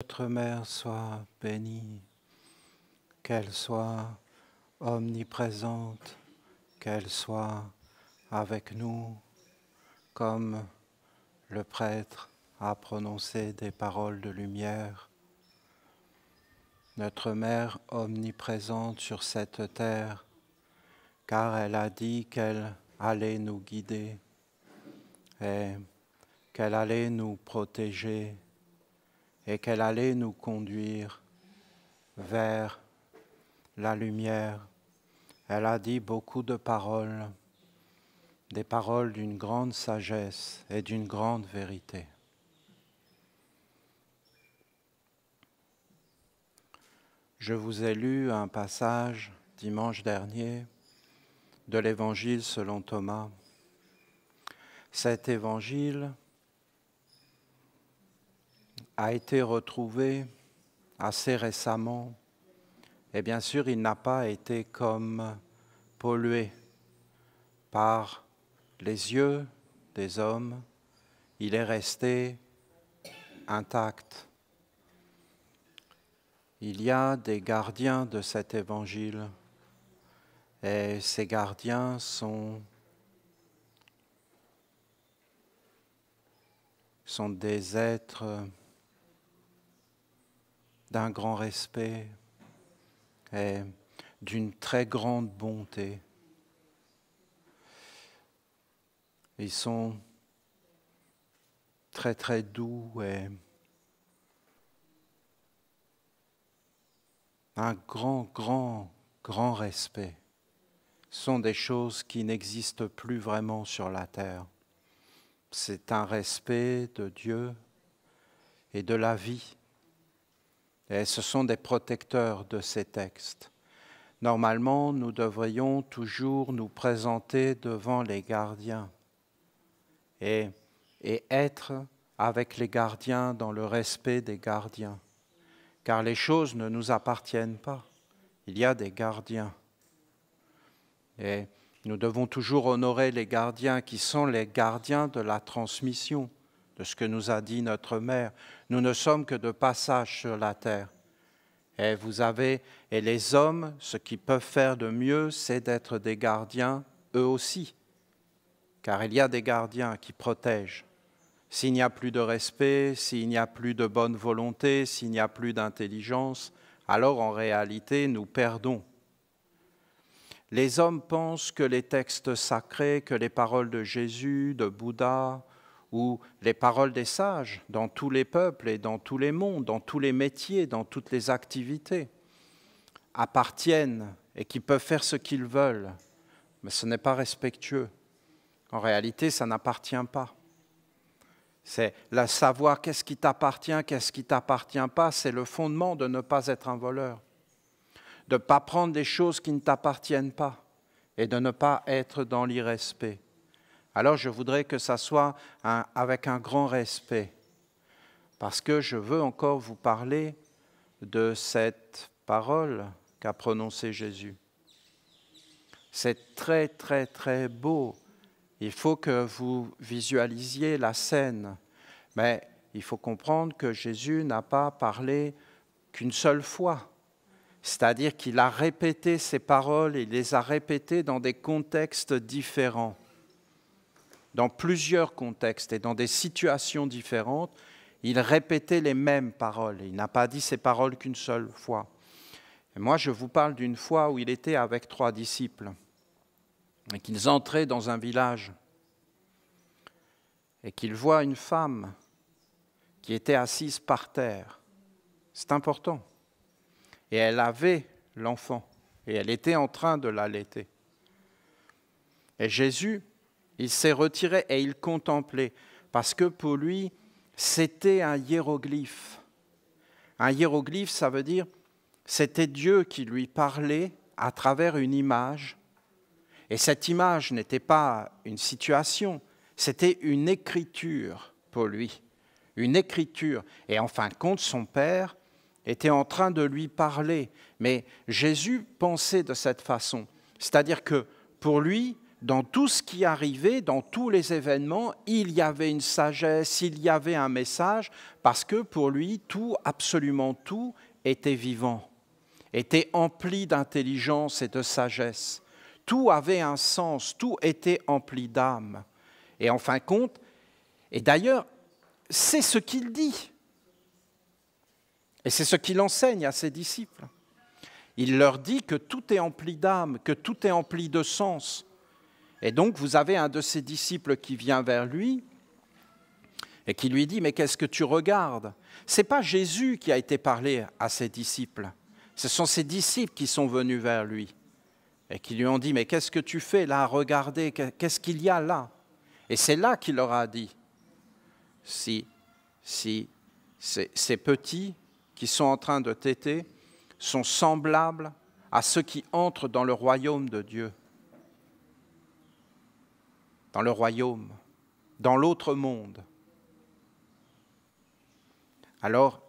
Notre Mère soit bénie, qu'elle soit omniprésente, qu'elle soit avec nous, comme le prêtre a prononcé des paroles de lumière. Notre Mère omniprésente sur cette terre, car elle a dit qu'elle allait nous guider et qu'elle allait nous protéger et qu'elle allait nous conduire vers la lumière. Elle a dit beaucoup de paroles, des paroles d'une grande sagesse et d'une grande vérité. Je vous ai lu un passage dimanche dernier de l'Évangile selon Thomas. Cet Évangile a été retrouvé assez récemment et bien sûr il n'a pas été comme pollué par les yeux des hommes, il est resté intact. Il y a des gardiens de cet évangile et ces gardiens sont des êtres d'un grand respect et d'une très grande bonté. Ils sont très très doux et un grand respect. Ce sont des choses qui n'existent plus vraiment sur la terre. C'est un respect de Dieu et de la vie. Et ce sont des protecteurs de ces textes. Normalement, nous devrions toujours nous présenter devant les gardiens et être avec les gardiens dans le respect des gardiens. Car les choses ne nous appartiennent pas. Il y a des gardiens. Et nous devons toujours honorer les gardiens qui sont les gardiens de la transmission de ce que nous a dit notre mère. Nous ne sommes que de passage sur la terre. Et les hommes, ce qu'ils peuvent faire de mieux, c'est d'être des gardiens eux aussi. Car il y a des gardiens qui protègent. S'il n'y a plus de respect, s'il n'y a plus de bonne volonté, s'il n'y a plus d'intelligence, alors en réalité, nous perdons. Les hommes pensent que les textes sacrés, que les paroles de Jésus, de Bouddha, ou les paroles des sages dans tous les peuples et dans tous les mondes, dans tous les métiers, dans toutes les activités, appartiennent et qui peuvent faire ce qu'ils veulent. Mais ce n'est pas respectueux. En réalité, ça n'appartient pas. C'est le savoir qu'est-ce qui t'appartient pas, c'est le fondement de ne pas être un voleur, de ne pas prendre des choses qui ne t'appartiennent pas et de ne pas être dans l'irrespect. Alors je voudrais que ça soit avec un grand respect, parce que je veux encore vous parler de cette parole qu'a prononcée Jésus. C'est très très très beau. Il faut que vous visualisiez la scène, mais il faut comprendre que Jésus n'a pas parlé qu'une seule fois. C'est-à-dire qu'il a répété ces paroles et il les a répétées dans des contextes différents. Dans plusieurs contextes et dans des situations différentes, il répétait les mêmes paroles. Il n'a pas dit ces paroles qu'une seule fois. Et moi, je vous parle d'une fois où il était avec 3 disciples et qu'ils entraient dans un village et qu'ils voient une femme qui était assise par terre. C'est important. Et elle avait l'enfant et elle était en train de l'allaiter. Et Jésus, il s'est retiré et il contemplait, parce que pour lui, c'était un hiéroglyphe. Un hiéroglyphe, ça veut dire, c'était Dieu qui lui parlait à travers une image. Et cette image n'était pas une situation, c'était une écriture pour lui. Une écriture. Et en fin de compte, son père était en train de lui parler. Mais Jésus pensait de cette façon. C'est-à-dire que pour lui, dans tout ce qui arrivait, dans tous les événements, il y avait une sagesse, il y avait un message, parce que pour lui, tout, absolument tout, était vivant, était empli d'intelligence et de sagesse. Tout avait un sens, tout était empli d'âme. Et en fin de compte, et d'ailleurs, c'est ce qu'il dit. Et c'est ce qu'il enseigne à ses disciples. Il leur dit que tout est empli d'âme, que tout est empli de sens. Et donc, vous avez un de ses disciples qui vient vers lui et qui lui dit « Mais qu'est-ce que tu regardes ?» Ce n'est pas Jésus qui a été parlé à ses disciples. Ce sont ses disciples qui sont venus vers lui et qui lui ont dit « Mais qu'est-ce que tu fais là? Regardez, qu'est-ce qu'il y a là ?» Et c'est là qu'il leur a dit « Si ces petits qui sont en train de téter sont semblables à ceux qui entrent dans le royaume de Dieu. » Dans le royaume, dans l'autre monde. Alors,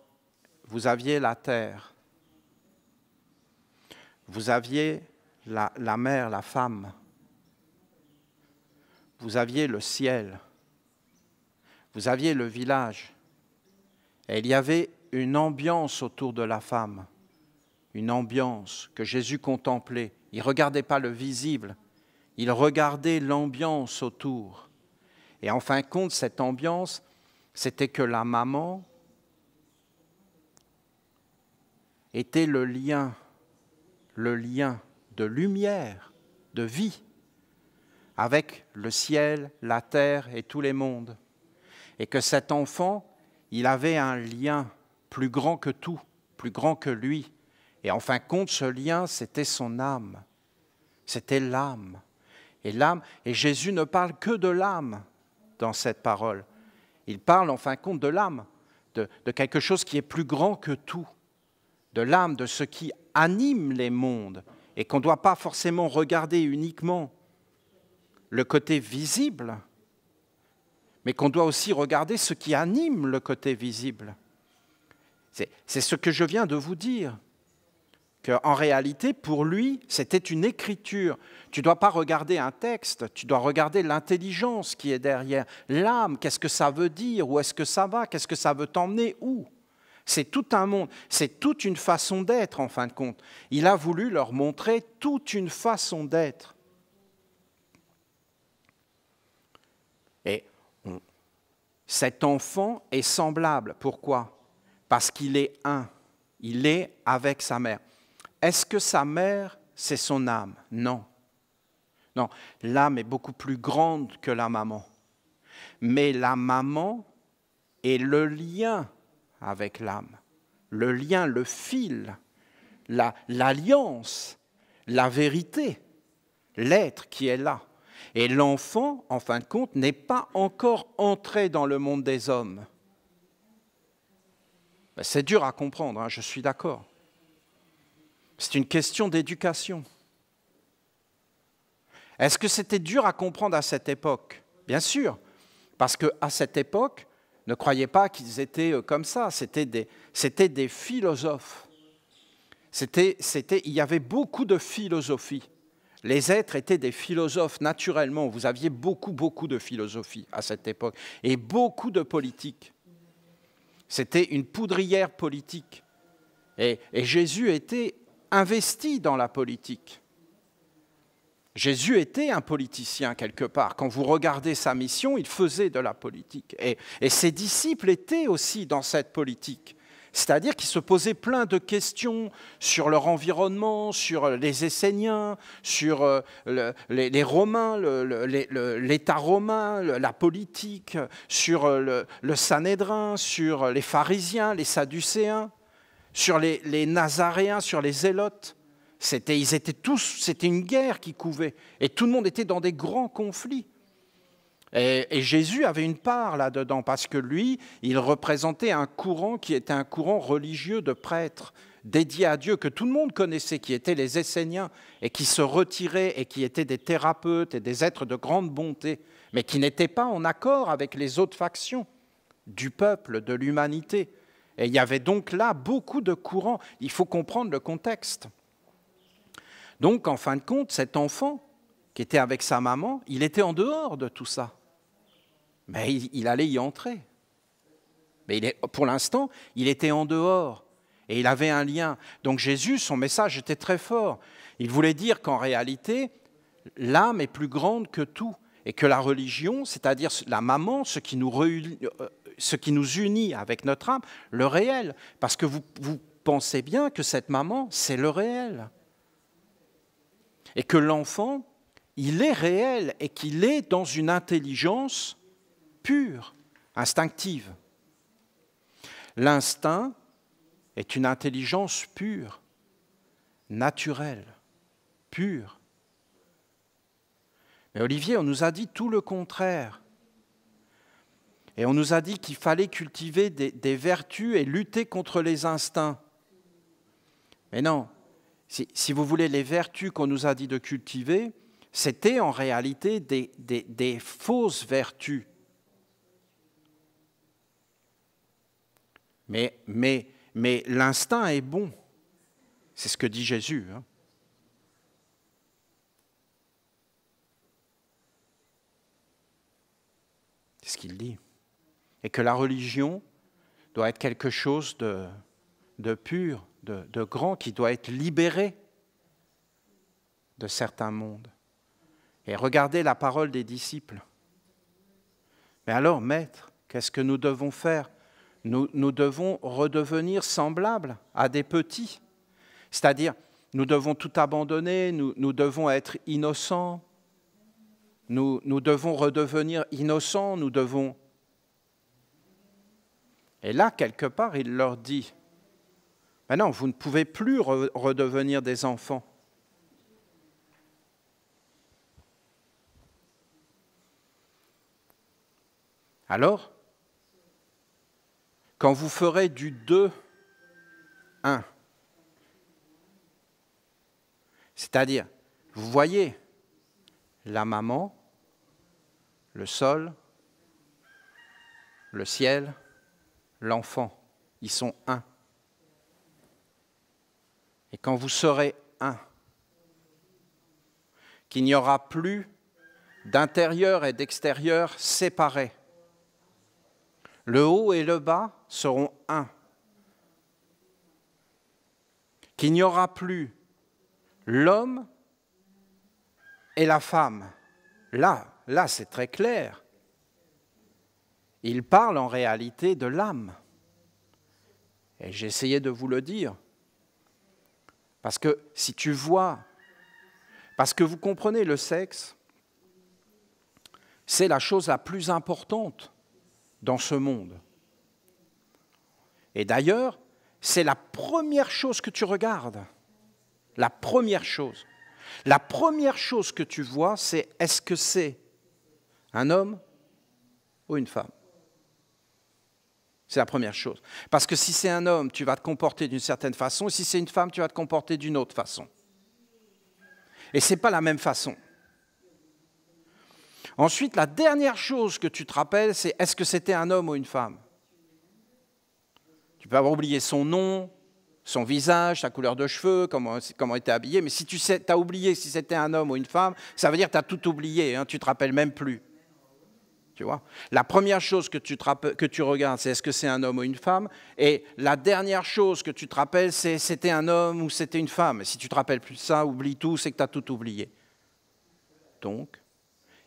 vous aviez la terre, vous aviez la mère, la femme, vous aviez le ciel, vous aviez le village, et il y avait une ambiance autour de la femme, une ambiance que Jésus contemplait. Il ne regardait pas le visible, il regardait l'ambiance autour. Et en fin de compte, cette ambiance, c'était que la maman était le lien de lumière, de vie, avec le ciel, la terre et tous les mondes. Et que cet enfant, il avait un lien plus grand que tout, plus grand que lui. Et en fin de compte, ce lien, c'était son âme. C'était l'âme. Et l'âme, et Jésus ne parle que de l'âme dans cette parole. Il parle en fin de compte de l'âme, de quelque chose qui est plus grand que tout, de l'âme, de ce qui anime les mondes, et qu'on ne doit pas forcément regarder uniquement le côté visible, mais qu'on doit aussi regarder ce qui anime le côté visible. C'est ce que je viens de vous dire. Qu'en réalité, pour lui, c'était une écriture. Tu ne dois pas regarder un texte, tu dois regarder l'intelligence qui est derrière. L'âme, qu'est-ce que ça veut dire? Où est-ce que ça va? Qu'est-ce que ça veut t'emmener? Où? C'est tout un monde, c'est toute une façon d'être, en fin de compte. Il a voulu leur montrer toute une façon d'être. Et cet enfant est semblable. Pourquoi? Parce qu'il est un. Il est avec sa mère. Est-ce que sa mère, c'est son âme? Non. Non, l'âme est beaucoup plus grande que la maman. Mais la maman est le lien avec l'âme. Le lien, le fil, l'alliance, la vérité, l'être qui est là. Et l'enfant, en fin de compte, n'est pas encore entré dans le monde des hommes. C'est dur à comprendre, hein, je suis d'accord. C'est une question d'éducation. Est-ce que c'était dur à comprendre à cette époque? Bien sûr, parce qu'à cette époque, ne croyez pas qu'ils étaient comme ça, c'était des philosophes. Il y avait beaucoup de philosophie. Les êtres étaient des philosophes naturellement. Vous aviez beaucoup de philosophie à cette époque et beaucoup de politique. C'était une poudrière politique. Et Jésus était investi dans la politique. Jésus était un politicien quelque part. Quand vous regardez sa mission, il faisait de la politique. Et ses disciples étaient aussi dans cette politique. C'est-à-dire qu'ils se posaient plein de questions sur leur environnement, sur les Esséniens, sur les Romains, l'État romain, la politique, sur le Sanhédrin, sur les pharisiens, les sadducéens, sur les Nazaréens, sur les Zélotes. C'était une guerre qui couvait. Et tout le monde était dans des grands conflits. Et Jésus avait une part là-dedans, parce que lui, il représentait un courant qui était un courant religieux de prêtres, dédié à Dieu, que tout le monde connaissait, qui étaient les Esséniens, et qui se retiraient, et qui étaient des thérapeutes et des êtres de grande bonté, mais qui n'étaient pas en accord avec les autres factions du peuple, de l'humanité. Et il y avait donc là beaucoup de courants. Il faut comprendre le contexte. Donc, en fin de compte, cet enfant, qui était avec sa maman, il était en dehors de tout ça. Mais il allait y entrer. Mais pour l'instant, il était en dehors et il avait un lien. Donc Jésus, son message était très fort. Il voulait dire qu'en réalité, l'âme est plus grande que tout et que la religion, c'est-à-dire la maman, ce qui nous unit avec notre âme, le réel. Parce que vous pensez bien que cette maman, c'est le réel. Et que l'enfant, il est réel et qu'il est dans une intelligence pure, instinctive. L'instinct est une intelligence pure, naturelle, pure. Mais Olivier, on nous a dit tout le contraire. Et on nous a dit qu'il fallait cultiver des vertus et lutter contre les instincts. Mais non, si vous voulez, les vertus qu'on nous a dit de cultiver, c'était en réalité des fausses vertus. Mais l'instinct est bon. C'est ce que dit Jésus. Hein. C'est ce qu'il dit. Et que la religion doit être quelque chose de pur, de grand, qui doit être libéré de certains mondes. Et regardez la parole des disciples. Mais alors, maître, qu'est-ce que nous devons faire ? Nous devons redevenir semblables à des petits. C'est-à-dire, nous devons tout abandonner, nous devons être innocents, nous devons redevenir innocents, nous devons... Et là, quelque part, il leur dit, « Mais non, vous ne pouvez plus redevenir des enfants. » Alors, quand vous ferez du 2, 1, c'est-à-dire, vous voyez la maman, le sol, le ciel, l'enfant, ils sont un. Et quand vous serez un, qu'il n'y aura plus d'intérieur et d'extérieur séparés, le haut et le bas seront un. Qu'il n'y aura plus l'homme et la femme. Là, c'est très clair. Il parle en réalité de l'âme. Et j'ai essayé de vous le dire. Parce que si tu vois, parce que vous comprenez, le sexe, c'est la chose la plus importante dans ce monde. Et d'ailleurs, c'est la première chose que tu regardes. La première chose. La première chose que tu vois, c'est est-ce que c'est un homme ou une femme ? C'est la première chose. Parce que si c'est un homme, tu vas te comporter d'une certaine façon. Si c'est une femme, tu vas te comporter d'une autre façon. Et ce n'est pas la même façon. Ensuite, la dernière chose que tu te rappelles, c'est est-ce que c'était un homme ou une femme ? Tu peux avoir oublié son nom, son visage, sa couleur de cheveux, comment il était habillé, mais si tu as oublié si c'était un homme ou une femme, ça veut dire que tu as tout oublié, hein, tu ne te rappelles même plus. Tu vois ? La première chose que tu regardes, c'est est-ce que c'est un homme ou une femme, et la dernière chose que tu te rappelles, c'est c'était un homme ou c'était une femme. Et si tu ne te rappelles plus de ça, oublie tout, c'est que tu as tout oublié. Donc,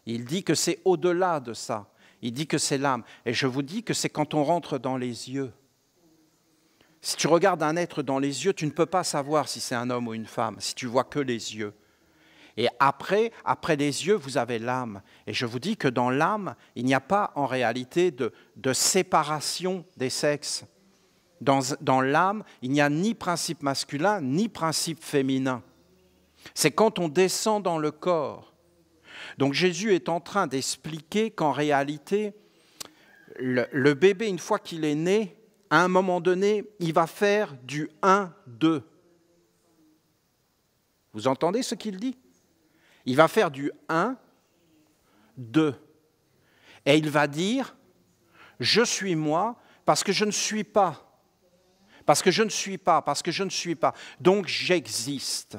il dit que c'est au-delà de ça. Il dit que c'est l'âme. Et je vous dis que c'est quand on rentre dans les yeux. Si tu regardes un être dans les yeux, tu ne peux pas savoir si c'est un homme ou une femme, si tu vois que les yeux. Et après les yeux, vous avez l'âme. Et je vous dis que dans l'âme, il n'y a pas en réalité de séparation des sexes. Dans l'âme, il n'y a ni principe masculin, ni principe féminin. C'est quand on descend dans le corps. Donc Jésus est en train d'expliquer qu'en réalité, le bébé, une fois qu'il est né, à un moment donné, il va faire du 1-2. Vous entendez ce qu'il dit ? Il va faire du 1-2. Et il va dire, je suis moi parce que je ne suis pas. Parce que je ne suis pas, parce que je ne suis pas. Donc j'existe.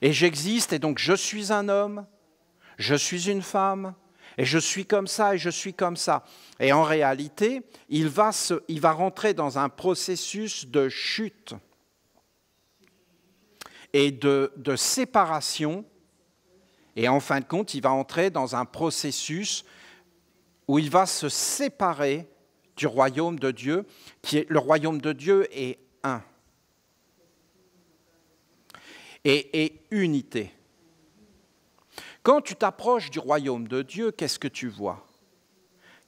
Et j'existe, et donc je suis un homme, je suis une femme, et je suis comme ça, et je suis comme ça. Et en réalité, il va rentrer dans un processus de chute et de séparation. Et en fin de compte, il va entrer dans un processus où il va se séparer du royaume de Dieu, le royaume de Dieu est un. Et unité. Quand tu t'approches du royaume de Dieu, qu'est-ce que tu vois?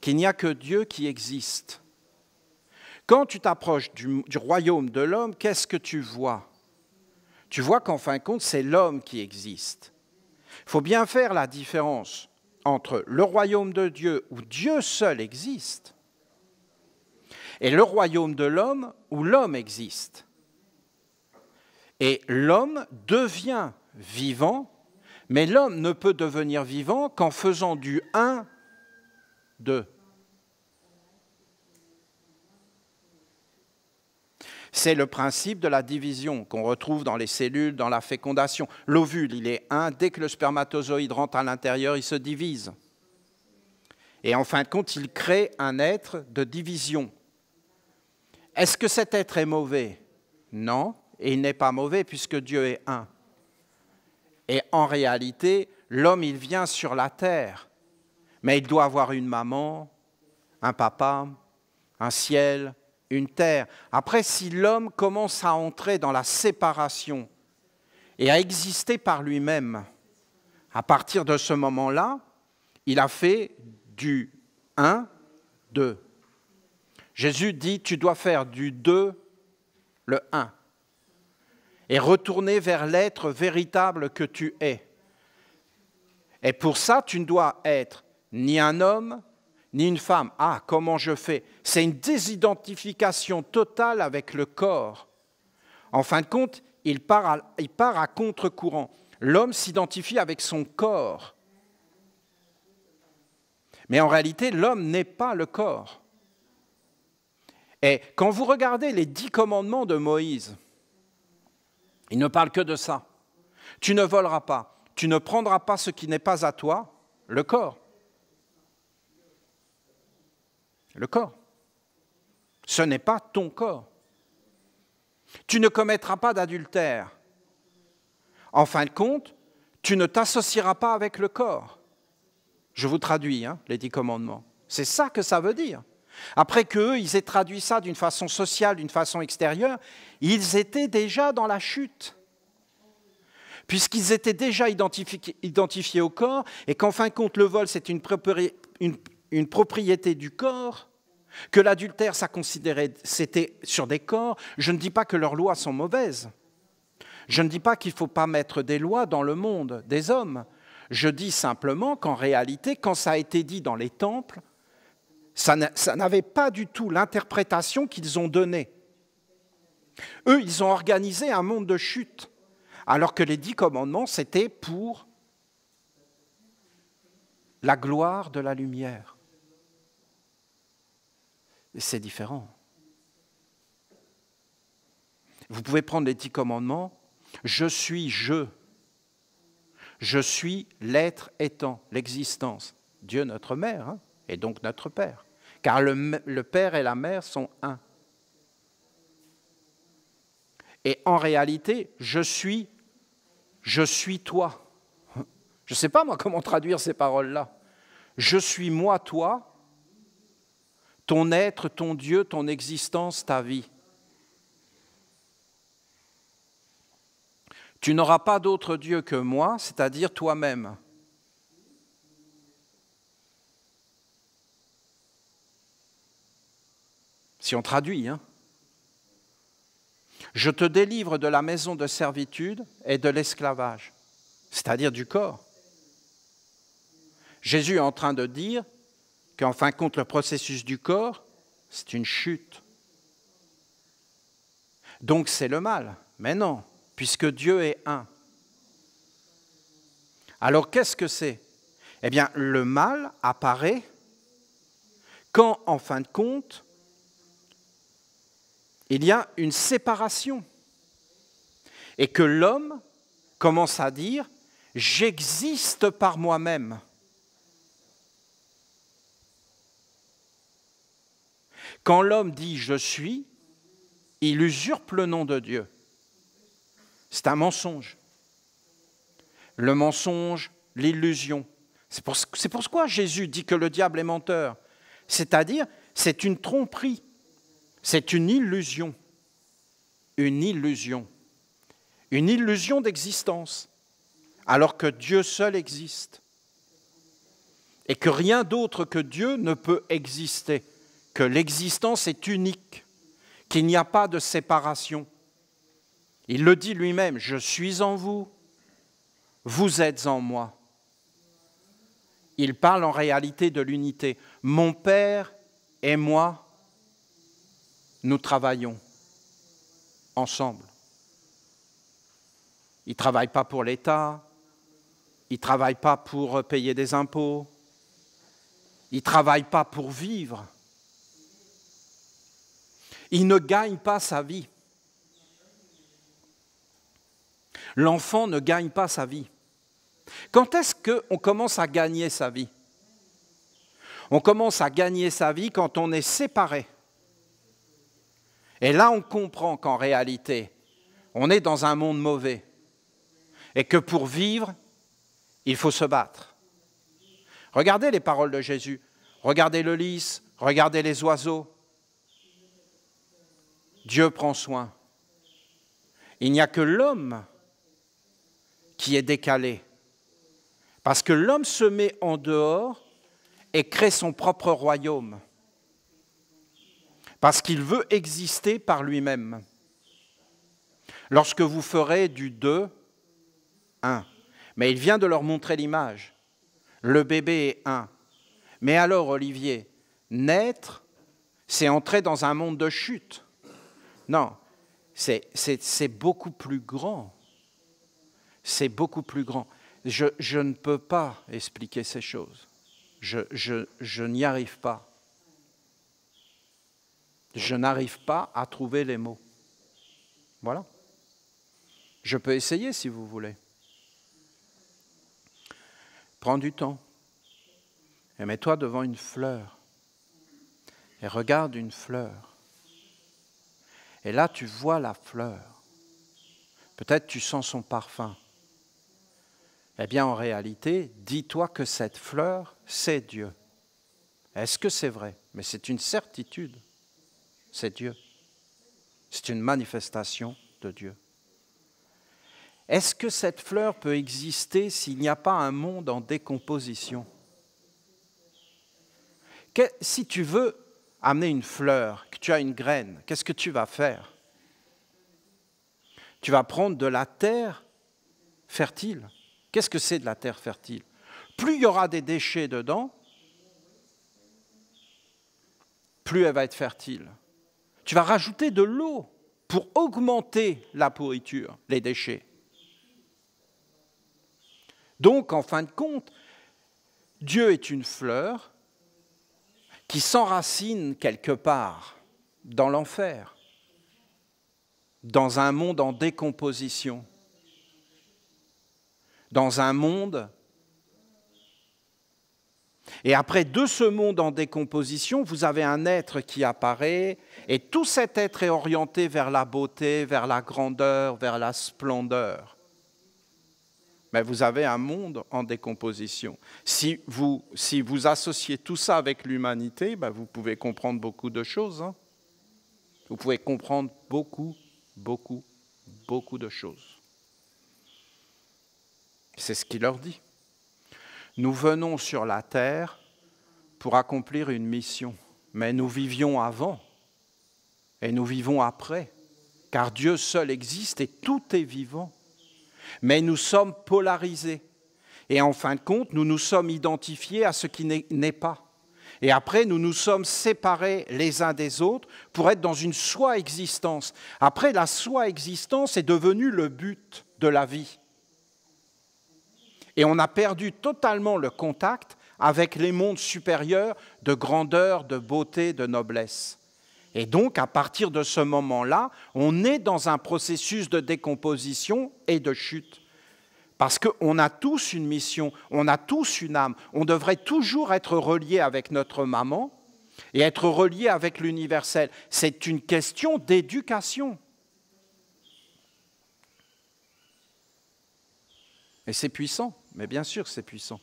Qu'il n'y a que Dieu qui existe. Quand tu t'approches du royaume de l'homme, qu'est-ce que tu vois? Tu vois qu'en fin de compte, c'est l'homme qui existe. Il faut bien faire la différence entre le royaume de Dieu, où Dieu seul existe, et le royaume de l'homme, où l'homme existe. Et l'homme devient vivant, mais l'homme ne peut devenir vivant qu'en faisant du 1, 2. C'est le principe de la division qu'on retrouve dans les cellules, dans la fécondation. L'ovule, il est un. Dès que le spermatozoïde rentre à l'intérieur, il se divise. Et en fin de compte, il crée un être de division. Est-ce que cet être est mauvais? Non, et il n'est pas mauvais puisque Dieu est un. Et en réalité, l'homme, il vient sur la terre, mais il doit avoir une maman, un papa, un ciel, une terre. Après, si l'homme commence à entrer dans la séparation et à exister par lui-même, à partir de ce moment-là, il a fait du 1, 2. Jésus dit, tu dois faire du 2, le 1, et retourner vers l'être véritable que tu es. Et pour ça, tu ne dois être ni un homme, ni une femme. Ah, comment je fais? C'est une désidentification totale avec le corps. En fin de compte, il part à contre-courant. L'homme s'identifie avec son corps. Mais en réalité, l'homme n'est pas le corps. Et quand vous regardez les 10 commandements de Moïse, il ne parle que de ça. Tu ne voleras pas, tu ne prendras pas ce qui n'est pas à toi, le corps. Le corps. Ce n'est pas ton corps. Tu ne commettras pas d'adultère. En fin de compte, tu ne t'associeras pas avec le corps. Je vous traduis, les 10 commandements. C'est ça que ça veut dire. Après qu'eux, ils aient traduit ça d'une façon sociale, d'une façon extérieure, ils étaient déjà dans la chute. Puisqu'ils étaient déjà identifiés au corps, et qu'en fin de compte, le vol, c'est une propriété du corps, que l'adultère, ça considérait, c'était sur des corps. Je ne dis pas que leurs lois sont mauvaises. Je ne dis pas qu'il ne faut pas mettre des lois dans le monde des hommes. Je dis simplement qu'en réalité, quand ça a été dit dans les temples, ça n'avait pas du tout l'interprétation qu'ils ont donnée. Eux, ils ont organisé un monde de chute, alors que les 10 commandements, c'était pour la gloire de la lumière. Et c'est différent. Vous pouvez prendre les 10 commandements. Je suis je. Je suis l'être étant, l'existence. Dieu notre mère, et donc notre Père. Car le Père et la Mère sont un. Et en réalité, je suis toi. Je ne sais pas, moi, comment traduire ces paroles-là. Je suis moi, toi, ton être, ton Dieu, ton existence, ta vie. Tu n'auras pas d'autre Dieu que moi, c'est-à-dire toi-même. Si on traduit, Je te délivre de la maison de servitude et de l'esclavage, c'est-à-dire du corps. Jésus est en train de dire qu'en fin de compte, le processus du corps, c'est une chute. Donc c'est le mal. Mais non, puisque Dieu est un. Alors qu'est-ce que c'est? Eh bien, le mal apparaît quand, en fin de compte, il y a une séparation et que l'homme commence à dire « j'existe par moi-même ». Quand l'homme dit « je suis », il usurpe le nom de Dieu. C'est un mensonge. Le mensonge, l'illusion. C'est pourquoi Jésus dit que le diable est menteur. C'est-à-dire, c'est une tromperie, c'est une illusion. Une illusion. Une illusion d'existence, alors que Dieu seul existe. Et que rien d'autre que Dieu ne peut exister, que l'existence est unique, qu'il n'y a pas de séparation. Il le dit lui-même, « Je suis en vous, vous êtes en moi ». Il parle en réalité de l'unité. Mon Père et moi, nous travaillons ensemble. Il ne travaille pas pour l'État, il ne travaille pas pour payer des impôts, il ne travaille pas pour vivre. Il ne gagne pas sa vie. L'enfant ne gagne pas sa vie. Quand est-ce qu'on commence à gagner sa vie? On commence à gagner sa vie quand on est séparé. Et là, on comprend qu'en réalité, on est dans un monde mauvais et que pour vivre, il faut se battre. Regardez les paroles de Jésus. Regardez le lys, regardez les oiseaux. Dieu prend soin. Il n'y a que l'homme qui est décalé. Parce que l'homme se met en dehors et crée son propre royaume. Parce qu'il veut exister par lui-même. Lorsque vous ferez du 2, 1. Mais il vient de leur montrer l'image. Le bébé est 1. Mais alors, Olivier, naître, c'est entrer dans un monde de chute. Non, c'est beaucoup plus grand. C'est beaucoup plus grand. Je ne peux pas expliquer ces choses. Je n'y arrive pas. Je n'arrive pas à trouver les mots. Voilà. Je peux essayer si vous voulez. Prends du temps et mets-toi devant une fleur et regarde une fleur. Et là, tu vois la fleur. Peut-être tu sens son parfum. Eh bien, en réalité, dis-toi que cette fleur, c'est Dieu. Est-ce que c'est vrai? Mais c'est une certitude. C'est Dieu. C'est une manifestation de Dieu. Est-ce que cette fleur peut exister s'il n'y a pas un monde en décomposition? Si tu veux amener une fleur, que tu as une graine, qu'est-ce que tu vas faire? Tu vas prendre de la terre fertile. Qu'est-ce que c'est de la terre fertile? Plus il y aura des déchets dedans, plus elle va être fertile. Tu vas rajouter de l'eau pour augmenter la pourriture, les déchets. Donc, en fin de compte, Dieu est une fleur qui s'enracine quelque part dans l'enfer, dans un monde en décomposition, dans un monde. Et après, de ce monde en décomposition, vous avez un être qui apparaît, et tout cet être est orienté vers la beauté, vers la grandeur, vers la splendeur. Mais vous avez un monde en décomposition. Si vous associez tout ça avec l'humanité, vous pouvez comprendre beaucoup de choses. Hein. Vous pouvez comprendre beaucoup de choses. C'est ce qu'il leur dit. Nous venons sur la terre pour accomplir une mission, mais nous vivions avant et nous vivons après, car Dieu seul existe et tout est vivant. Mais nous sommes polarisés et en fin de compte, nous nous sommes identifiés à ce qui n'est pas. Et après, nous nous sommes séparés les uns des autres pour être dans une soi-existence. Après, la soi-existence est devenue le but de la vie. Et on a perdu totalement le contact avec les mondes supérieurs de grandeur, de beauté, de noblesse. Et donc, à partir de ce moment-là, on est dans un processus de décomposition et de chute. Parce qu'on a tous une mission, on a tous une âme. On devrait toujours être relié avec notre maman et être relié avec l'universel. C'est une question d'éducation. Et c'est puissant, mais bien sûr c'est puissant.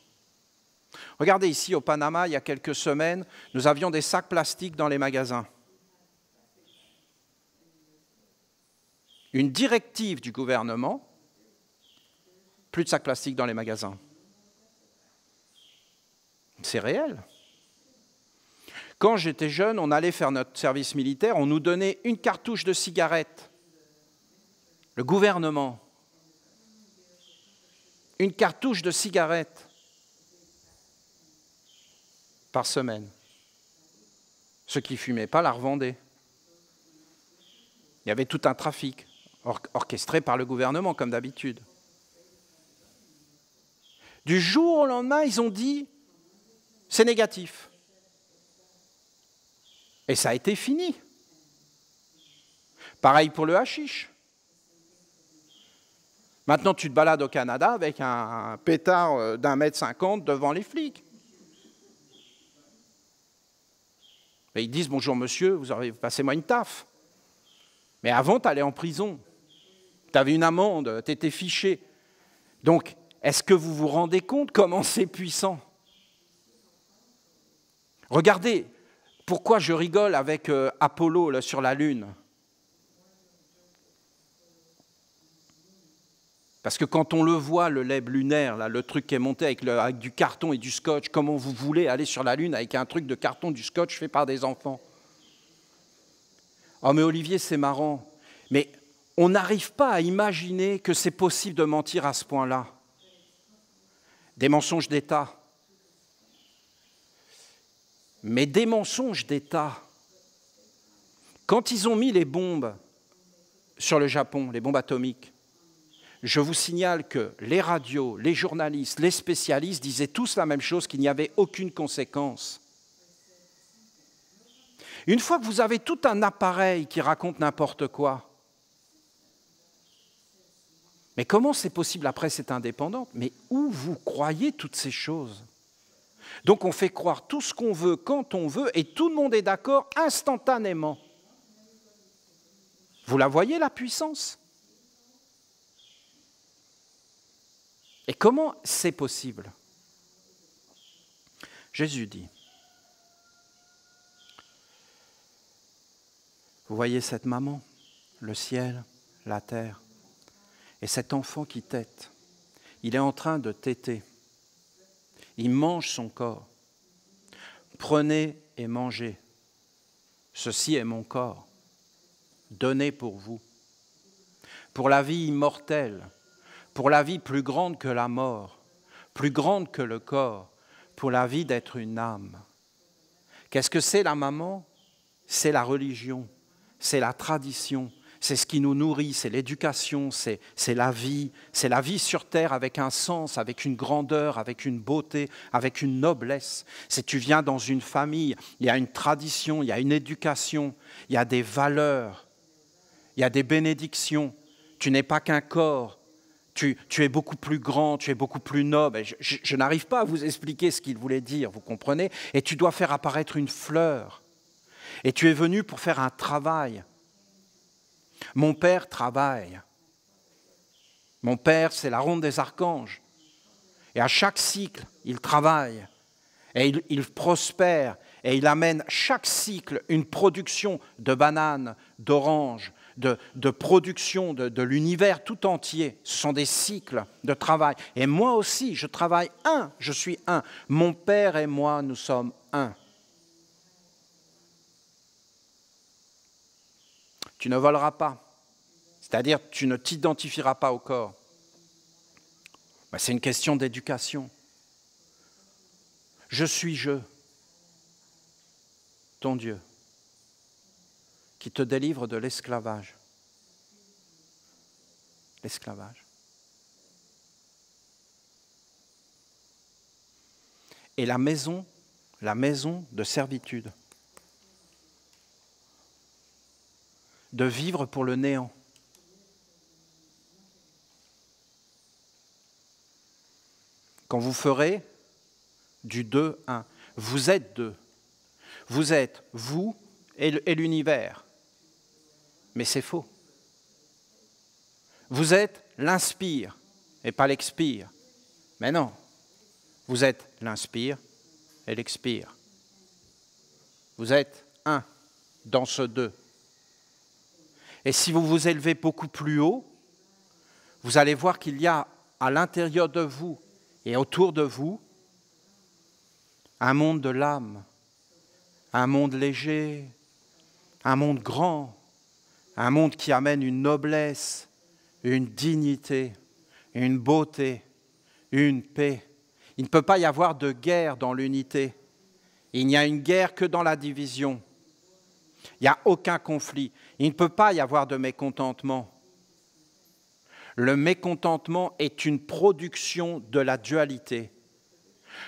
Regardez ici au Panama, il y a quelques semaines, nous avions des sacs plastiques dans les magasins. Une directive du gouvernement, plus de sacs plastiques dans les magasins. C'est réel. Quand j'étais jeune, on allait faire notre service militaire, on nous donnait une cartouche de cigarettes. Le gouvernement. Une cartouche de cigarettes par semaine. Ceux qui ne fumaient pas la revendaient. Il y avait tout un trafic orchestré par le gouvernement, comme d'habitude. Du jour au lendemain, ils ont dit « c'est négatif ». Et ça a été fini. Pareil pour le hashish. Maintenant, tu te balades au Canada avec un pétard d'1,50 m devant les flics. Et ils disent « bonjour monsieur, passez-moi une taffe ». Mais avant, tu allais en prison. Tu avais une amende, tu étais fiché. Donc, est-ce que vous vous rendez compte comment c'est puissant? Regardez, pourquoi je rigole avec Apollo là, sur la Lune? Parce que quand on le voit, le lab lunaire, là, le truc qui est monté avec du carton et du scotch, comment vous voulez aller sur la Lune avec un truc de carton, du scotch fait par des enfants? Oh mais Olivier, c'est marrant. Mais on n'arrive pas à imaginer que c'est possible de mentir à ce point-là. Des mensonges d'État. Mais des mensonges d'État. Quand ils ont mis les bombes sur le Japon, les bombes atomiques, je vous signale que les radios, les journalistes, les spécialistes disaient tous la même chose, qu'il n'y avait aucune conséquence. Une fois que vous avez tout un appareil qui raconte n'importe quoi, mais comment c'est possible, la presse est indépendante? Mais où vous croyez toutes ces choses? Donc on fait croire tout ce qu'on veut, quand on veut, et tout le monde est d'accord instantanément. Vous la voyez, la puissance? Et comment c'est possible? Jésus dit, vous voyez cette maman, le ciel, la terre, et cet enfant qui tète, il est en train de téter. Il mange son corps. Prenez et mangez. Ceci est mon corps, donné pour vous. Pour la vie immortelle, pour la vie plus grande que la mort, plus grande que le corps, pour la vie d'être une âme. Qu'est-ce que c'est la maman? C'est la religion, c'est la tradition, c'est ce qui nous nourrit, c'est l'éducation, c'est la vie sur terre avec un sens, avec une grandeur, avec une beauté, avec une noblesse. C'est tu viens dans une famille, il y a une tradition, il y a une éducation, il y a des valeurs, il y a des bénédictions. Tu n'es pas qu'un corps, tu es beaucoup plus grand, tu es beaucoup plus noble. Je n'arrive pas à vous expliquer ce qu'il voulait dire, vous comprenez? Et tu dois faire apparaître une fleur. Et tu es venu pour faire un travail. Mon père travaille. Mon père, c'est la ronde des archanges. Et à chaque cycle, il travaille. Et il prospère. Et il amène chaque cycle une production de bananes, d'oranges, de production de l'univers tout entier. Ce sont des cycles de travail. Et moi aussi, je travaille un. Je suis un. Mon père et moi, nous sommes un. Tu ne voleras pas, c'est-à-dire tu ne t'identifieras pas au corps. Ben, c'est une question d'éducation. Je suis ton Dieu, qui te délivre de l'esclavage. L'esclavage. Et la maison de servitude. De vivre pour le néant. quand vous ferez du 2, 1, vous êtes deux. Vous êtes vous et l'univers. Mais c'est faux. Vous êtes l'inspire et pas l'expire. Mais non, vous êtes l'inspire et l'expire. Vous êtes un dans ce deux. Et si vous vous élevez beaucoup plus haut, vous allez voir qu'il y a à l'intérieur de vous et autour de vous un monde de l'âme, un monde léger, un monde grand, un monde qui amène une noblesse, une dignité, une beauté, une paix. Il ne peut pas y avoir de guerre dans l'unité. Il n'y a une guerre que dans la division. Il n'y a aucun conflit. Il ne peut pas y avoir de mécontentement. Le mécontentement est une production de la dualité.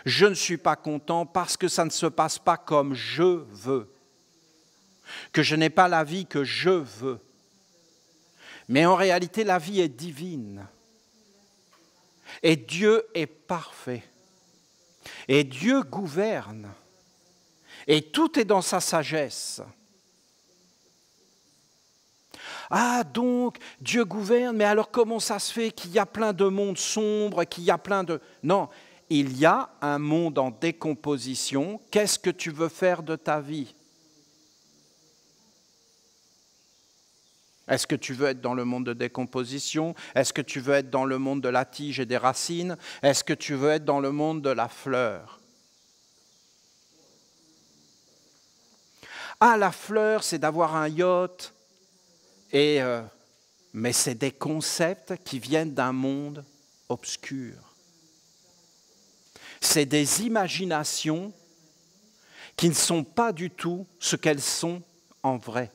Je ne suis pas content parce que ça ne se passe pas comme je veux, que je n'ai pas la vie que je veux. Mais en réalité, la vie est divine. Et Dieu est parfait. Et Dieu gouverne. Et tout est dans sa sagesse. Ah, donc, Dieu gouverne, mais alors comment ça se fait qu'il y a plein de mondes sombres, qu'il y a plein de... Non, il y a un monde en décomposition. Qu'est-ce que tu veux faire de ta vie? Est-ce que tu veux être dans le monde de décomposition? Est-ce que tu veux être dans le monde de la tige et des racines? Est-ce que tu veux être dans le monde de la fleur? Ah, la fleur, c'est d'avoir un yacht. Mais c'est des concepts qui viennent d'un monde obscur. C'est des imaginations qui ne sont pas du tout ce qu'elles sont en vrai.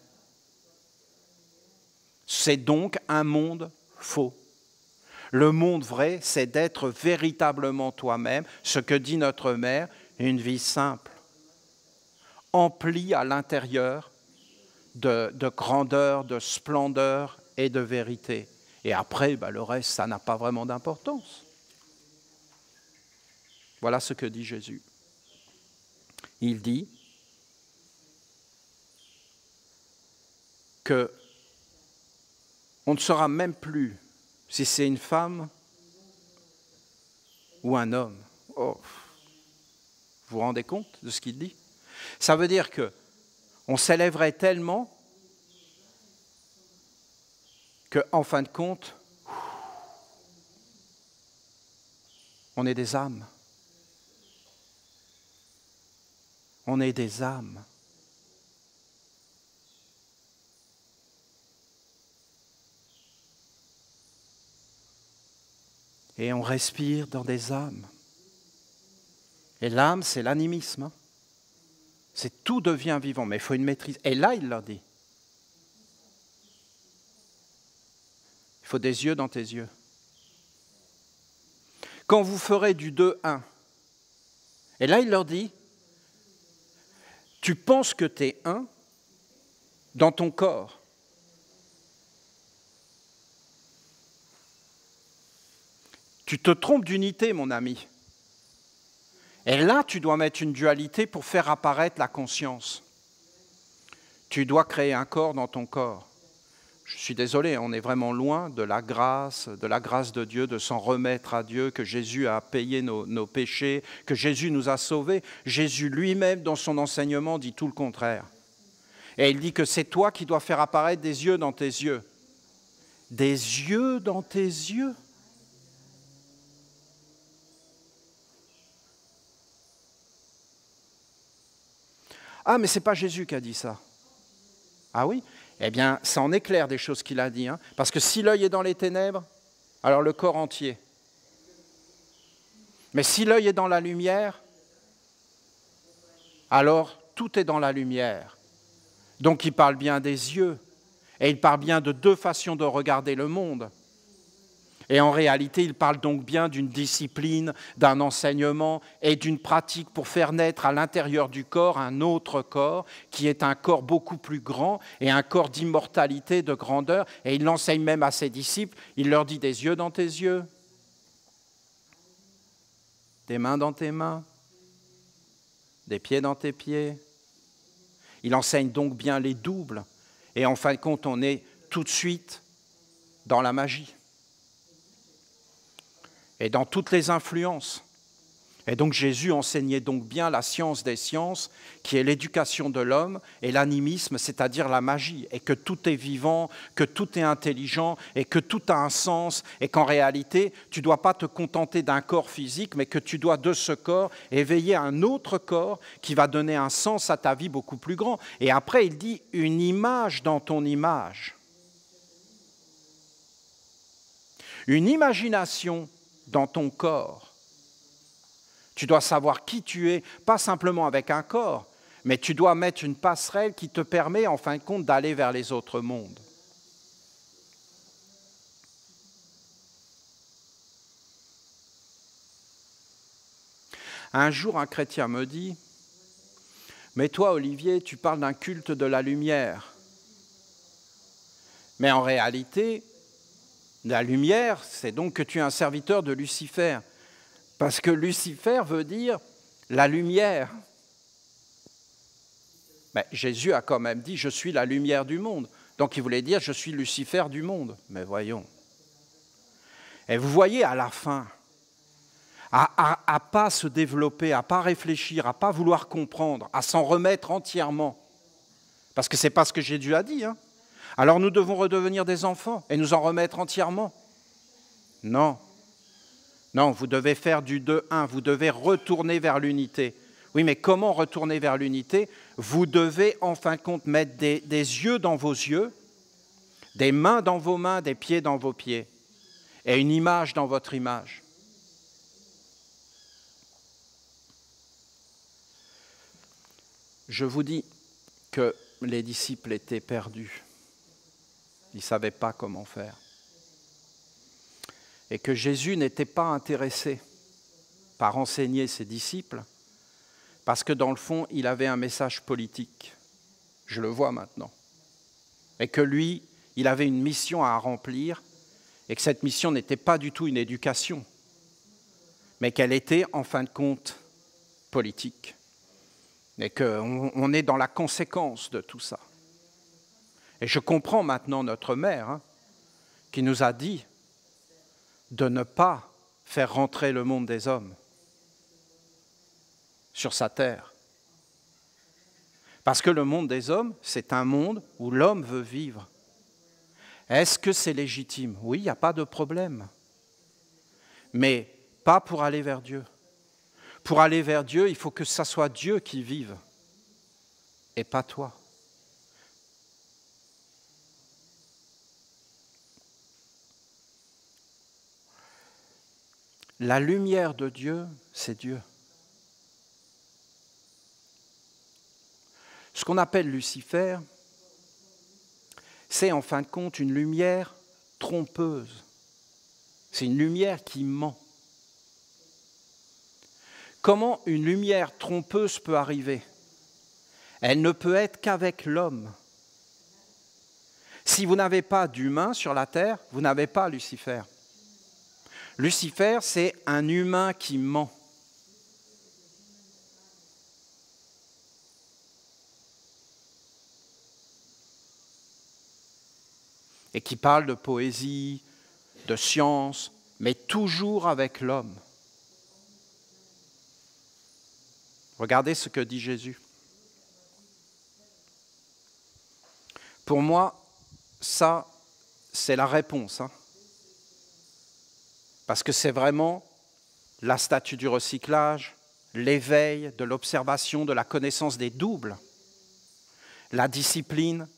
C'est donc un monde faux. Le monde vrai, c'est d'être véritablement toi-même, ce que dit notre mère, une vie simple, emplie à l'intérieur de grandeur, de splendeur et de vérité. Et après, le reste, ça n'a pas vraiment d'importance. Voilà ce que dit Jésus. Il dit que on ne saura même plus si c'est une femme ou un homme. Oh. Vous vous rendez compte de ce qu'il dit? Ça veut dire qu'on s'élèverait tellement qu'en fin de compte, on est des âmes. On est des âmes. Et on respire dans des âmes. Et l'âme, c'est l'animisme. C'est tout devient vivant, mais il faut une maîtrise. Et là, il leur dit, il faut des yeux dans tes yeux. Quand vous ferez du 2-1, et là, il leur dit, tu penses que tu es un dans ton corps. Tu te trompes d'unité, mon ami. Et là, tu dois mettre une dualité pour faire apparaître la conscience. Tu dois créer un corps dans ton corps. Je suis désolé, on est vraiment loin de la grâce de Dieu, de s'en remettre à Dieu, que Jésus a payé nos péchés, que Jésus nous a sauvés. Jésus lui-même, dans son enseignement, dit tout le contraire. Et il dit que c'est toi qui dois faire apparaître des yeux dans tes yeux. Des yeux dans tes yeux? Ah, mais ce n'est pas Jésus qui a dit ça. Ah oui? Eh bien, ça en éclaire des choses qu'il a dit. Hein, parce que si l'œil est dans les ténèbres, alors le corps entier. Mais si l'œil est dans la lumière, alors tout est dans la lumière. Donc il parle bien des yeux. Et il parle bien de deux façons de regarder le monde. Et en réalité, il parle donc bien d'une discipline, d'un enseignement et d'une pratique pour faire naître à l'intérieur du corps un autre corps qui est un corps beaucoup plus grand et un corps d'immortalité, de grandeur. Et il l'enseigne même à ses disciples, il leur dit des yeux dans tes yeux. des mains dans tes mains, des pieds dans tes pieds. Il enseigne donc bien les doubles. Et en fin de compte, on est tout de suite dans la magie et dans toutes les influences. Et donc Jésus enseignait donc bien la science des sciences, qui est l'éducation de l'homme, et l'animisme, c'est-à-dire la magie, et que tout est vivant, que tout est intelligent, et que tout a un sens, et qu'en réalité, tu ne dois pas te contenter d'un corps physique, mais que tu dois de ce corps éveiller un autre corps qui va donner un sens à ta vie beaucoup plus grand. Et après, il dit une image dans ton image. Une imagination dans ton corps. Tu dois savoir qui tu es, pas simplement avec un corps, mais tu dois mettre une passerelle qui te permet, en fin de compte, d'aller vers les autres mondes. Un jour, un chrétien me dit, « Mais toi, Olivier, tu parles d'un culte de la lumière. » Mais en réalité, la lumière, c'est donc que tu es un serviteur de Lucifer. Parce que Lucifer veut dire la lumière. Mais Jésus a quand même dit « Je suis la lumière du monde ». Donc il voulait dire « Je suis Lucifer du monde ». Mais voyons. Et vous voyez, à la fin, à pas se développer, à pas réfléchir, à pas vouloir comprendre, à s'en remettre entièrement. Parce que ce n'est pas ce que Jésus a dit. Alors nous devons redevenir des enfants et nous en remettre entièrement. Non. Non, vous devez faire du 2-1, vous devez retourner vers l'unité. Oui, mais comment retourner vers l'unité? Vous devez en fin de compte mettre des yeux dans vos yeux, des mains dans vos mains, des pieds dans vos pieds, et une image dans votre image. Je vous dis que les disciples étaient perdus. Ils ne savaient pas comment faire. Et que Jésus n'était pas intéressé par enseigner ses disciples, parce que dans le fond, il avait un message politique. Je le vois maintenant. Et que lui, il avait une mission à remplir, et que cette mission n'était pas du tout une éducation, mais qu'elle était, en fin de compte, politique. Et qu'on est dans la conséquence de tout ça. Et je comprends maintenant notre mère, qui nous a dit de ne pas faire rentrer le monde des hommes sur sa terre. Parce que le monde des hommes, c'est un monde où l'homme veut vivre. Est-ce que c'est légitime? Oui, il n'y a pas de problème. Mais pas pour aller vers Dieu. Pour aller vers Dieu, il faut que ça soit Dieu qui vive, et pas toi. La lumière de Dieu, c'est Dieu. Ce qu'on appelle Lucifer, c'est en fin de compte une lumière trompeuse. C'est une lumière qui ment. Comment une lumière trompeuse peut arriver? Elle ne peut être qu'avec l'homme. Si vous n'avez pas d'humain sur la terre, vous n'avez pas Lucifer. Lucifer, c'est un humain qui ment. Et qui parle de poésie, de science, mais toujours avec l'homme. Regardez ce que dit Jésus. Pour moi, ça, c'est la réponse. Parce que c'est vraiment la statue du recyclage, l'éveil de l'observation, de la connaissance des doubles, la discipline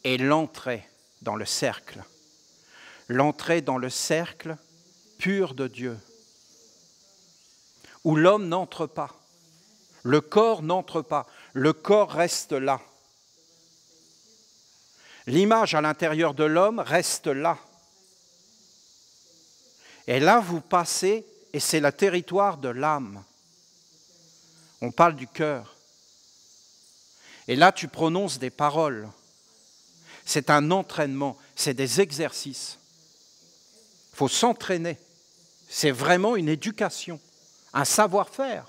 et l'entrée dans le cercle. L'entrée dans le cercle pur de Dieu, où l'homme n'entre pas, le corps n'entre pas, le corps reste là. L'image à l'intérieur de l'homme reste là. Et là, vous passez, et c'est le territoire de l'âme. On parle du cœur. Et là, tu prononces des paroles. C'est un entraînement, c'est des exercices. Il faut s'entraîner. C'est vraiment une éducation un savoir-faire.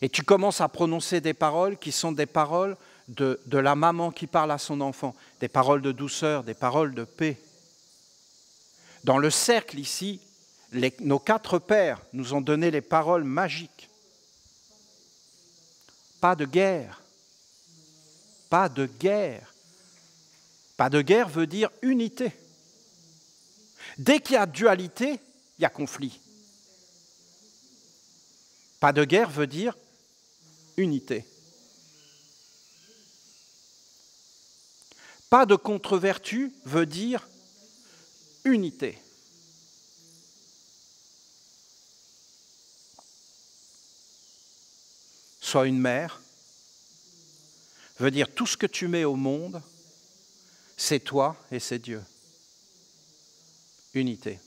Et tu commences à prononcer des paroles qui sont des paroles de la maman qui parle à son enfant, des paroles de douceur, des paroles de paix. Dans le cercle ici, nos 4 pères nous ont donné les paroles magiques. Pas de guerre. Pas de guerre. Pas de guerre veut dire unité. Dès qu'il y a dualité, il y a conflit. Pas de guerre veut dire unité. Pas de contre-vertu veut dire unité. Sois une mère veut dire tout ce que tu mets au monde, c'est toi et c'est Dieu. Unité.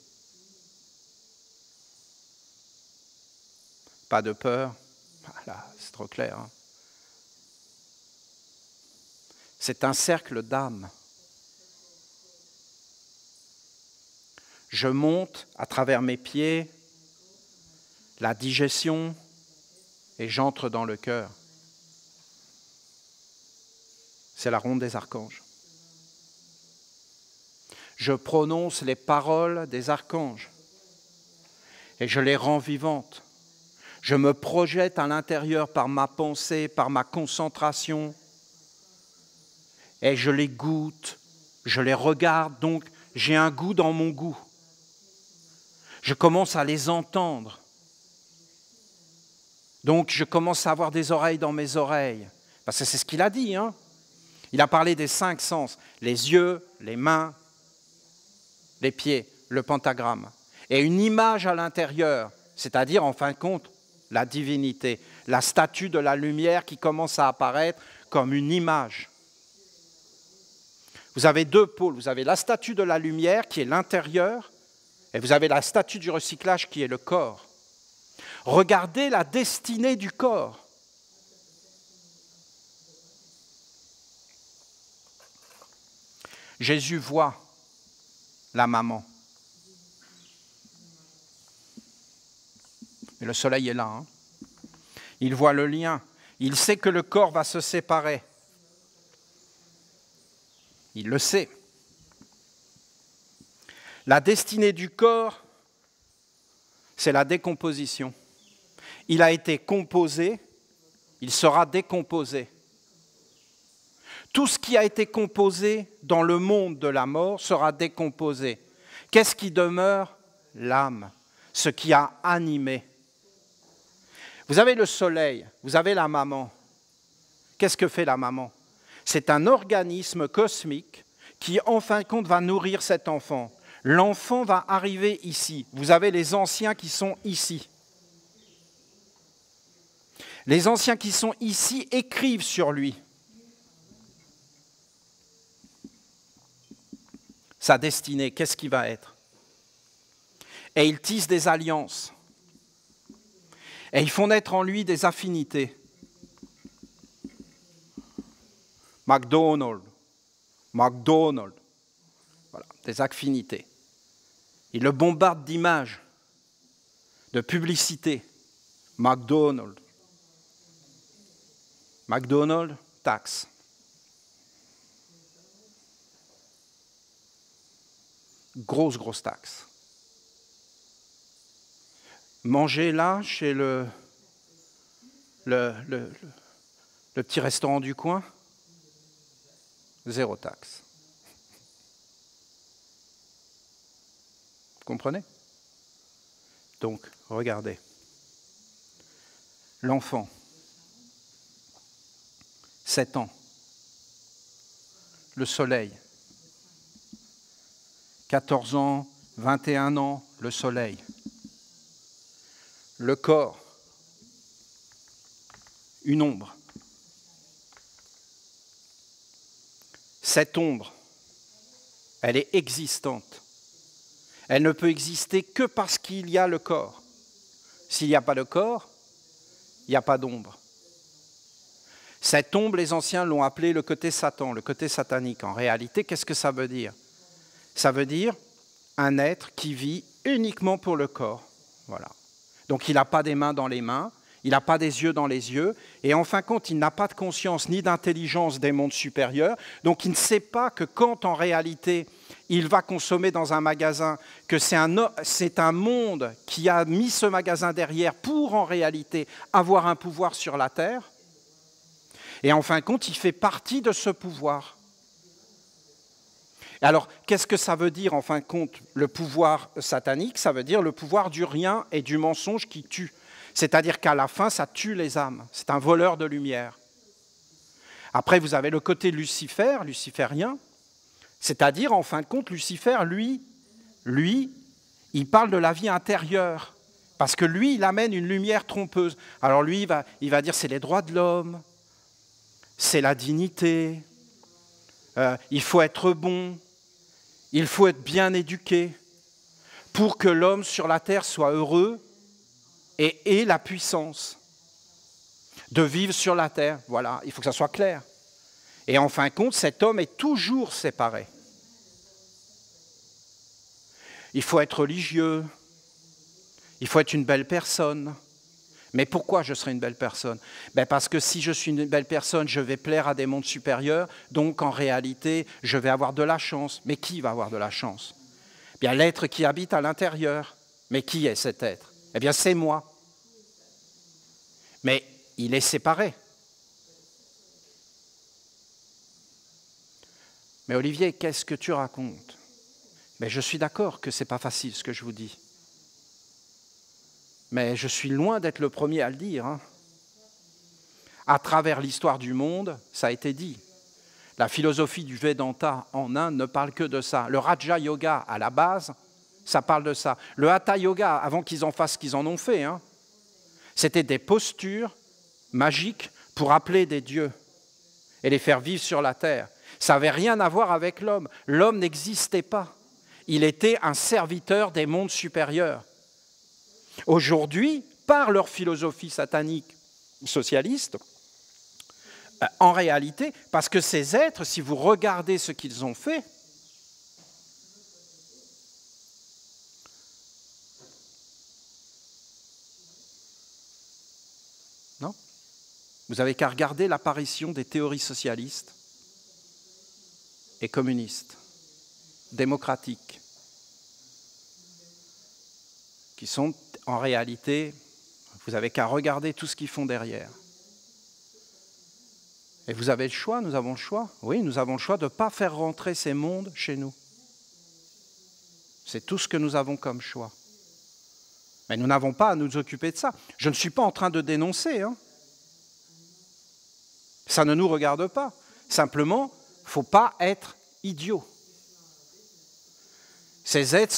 Pas de peur. Voilà, c'est trop clair. Hein. C'est un cercle d'âme. Je monte à travers mes pieds la digestion et j'entre dans le cœur. C'est la ronde des archanges. Je prononce les paroles des archanges et je les rends vivantes. Je me projette à l'intérieur par ma pensée, par ma concentration et je les goûte, je les regarde, donc j'ai un goût dans mon goût. Je commence à les entendre. Donc je commence à avoir des oreilles dans mes oreilles. Parce que c'est ce qu'il a dit. Hein. Il a parlé des 5 sens. Les yeux, les mains, les pieds, le pentagramme. Et une image à l'intérieur, c'est-à-dire en fin de compte, la divinité. La statue de la lumière qui commence à apparaître comme une image. Vous avez 2 pôles. Vous avez la statue de la lumière qui est l'intérieur et vous avez la statue du recyclage qui est le corps. Regardez la destinée du corps. Jésus voit la maman. Et le soleil est là. Hein. Il voit le lien. Il sait que le corps va se séparer. Il le sait. La destinée du corps, c'est la décomposition. Il a été composé, il sera décomposé. Tout ce qui a été composé dans le monde de la mort sera décomposé. Qu'est-ce qui demeure? L'âme, ce qui a animé. Vous avez le soleil, vous avez la maman. Qu'est-ce que fait la maman? C'est un organisme cosmique qui, en fin de compte, va nourrir cet enfant. L'enfant va arriver ici. Vous avez les anciens qui sont ici. Les anciens qui sont ici écrivent sur lui. Sa destinée, qu'est-ce qu'il va être? Et ils tissent des alliances. Et ils font naître en lui des affinités. McDonald's. Voilà, des affinités. Il le bombarde d'images, de publicités. McDonald's, taxe. Grosse taxe. Manger là, chez le petit restaurant du coin, 0 taxe. Vous comprenez? Donc, regardez. L'enfant, 7 ans. Le soleil, 14 ans, 21 ans, le soleil. Le corps, une ombre. Cette ombre, elle est existante. Elle ne peut exister que parce qu'il y a le corps. S'il n'y a pas de corps, il n'y a pas d'ombre. Cette ombre, les anciens l'ont appelée le côté Satan, le côté satanique. En réalité, qu'est-ce que ça veut dire? Ça veut dire un être qui vit uniquement pour le corps. Voilà. Donc il n'a pas des mains dans les mains, il n'a pas des yeux dans les yeux, et en fin de compte, il n'a pas de conscience ni d'intelligence des mondes supérieurs, donc il ne sait pas que quand en réalité il va consommer dans un magasin, que c'est un monde qui a mis ce magasin derrière pour en réalité avoir un pouvoir sur la terre, et en fin de compte, il fait partie de ce pouvoir. Alors, qu'est-ce que ça veut dire, en fin de compte, le pouvoir satanique? Ça veut dire le pouvoir du rien et du mensonge qui tue. C'est-à-dire qu'à la fin, ça tue les âmes. C'est un voleur de lumière. Après, vous avez le côté Lucifer, luciférien. C'est-à-dire, en fin de compte, Lucifer, lui, il parle de la vie intérieure. Parce que lui, il amène une lumière trompeuse. Alors lui, il va dire c'est les droits de l'homme, c'est la dignité, il faut être bon, il faut être bien éduqué pour que l'homme sur la terre soit heureux et ait la puissance de vivre sur la terre. Voilà, il faut que ça soit clair. Et en fin de compte, cet homme est toujours séparé. Il faut être religieux, il faut être une belle personne. Mais pourquoi je serai une belle personne? Parce que si je suis une belle personne, je vais plaire à des mondes supérieurs, donc en réalité, je vais avoir de la chance. Mais qui va avoir de la chance? Bien, l'être qui habite à l'intérieur. Mais qui est cet être? Eh bien, c'est moi. Mais il est séparé. Mais Olivier, qu'est-ce que tu racontes? Mais je suis d'accord que ce n'est pas facile ce que je vous dis. Mais je suis loin d'être le premier à le dire. Hein. À travers l'histoire du monde, ça a été dit. La philosophie du Vedanta en Inde ne parle que de ça. Le Raja Yoga, à la base, ça parle de ça. Le Hatha Yoga, avant qu'ils en fassent ce qu'ils en ont fait, hein, c'était des postures magiques pour appeler des dieux et les faire vivre sur la terre. Ça n'avait rien à voir avec l'homme. L'homme n'existait pas. Il était un serviteur des mondes supérieurs. Aujourd'hui, par leur philosophie satanique socialiste, en réalité, parce que ces êtres, si vous regardez ce qu'ils ont fait, non? Vous n'avez qu'à regarder l'apparition des théories socialistes et communistes, démocratiques, qui sont en réalité, vous n'avez qu'à regarder tout ce qu'ils font derrière. Et vous avez le choix, nous avons le choix. Oui, nous avons le choix de ne pas faire rentrer ces mondes chez nous. C'est tout ce que nous avons comme choix. Mais nous n'avons pas à nous occuper de ça. Je ne suis pas en train de dénoncer. Hein. Ça ne nous regarde pas. Simplement, il ne faut pas être idiot. Ces êtres,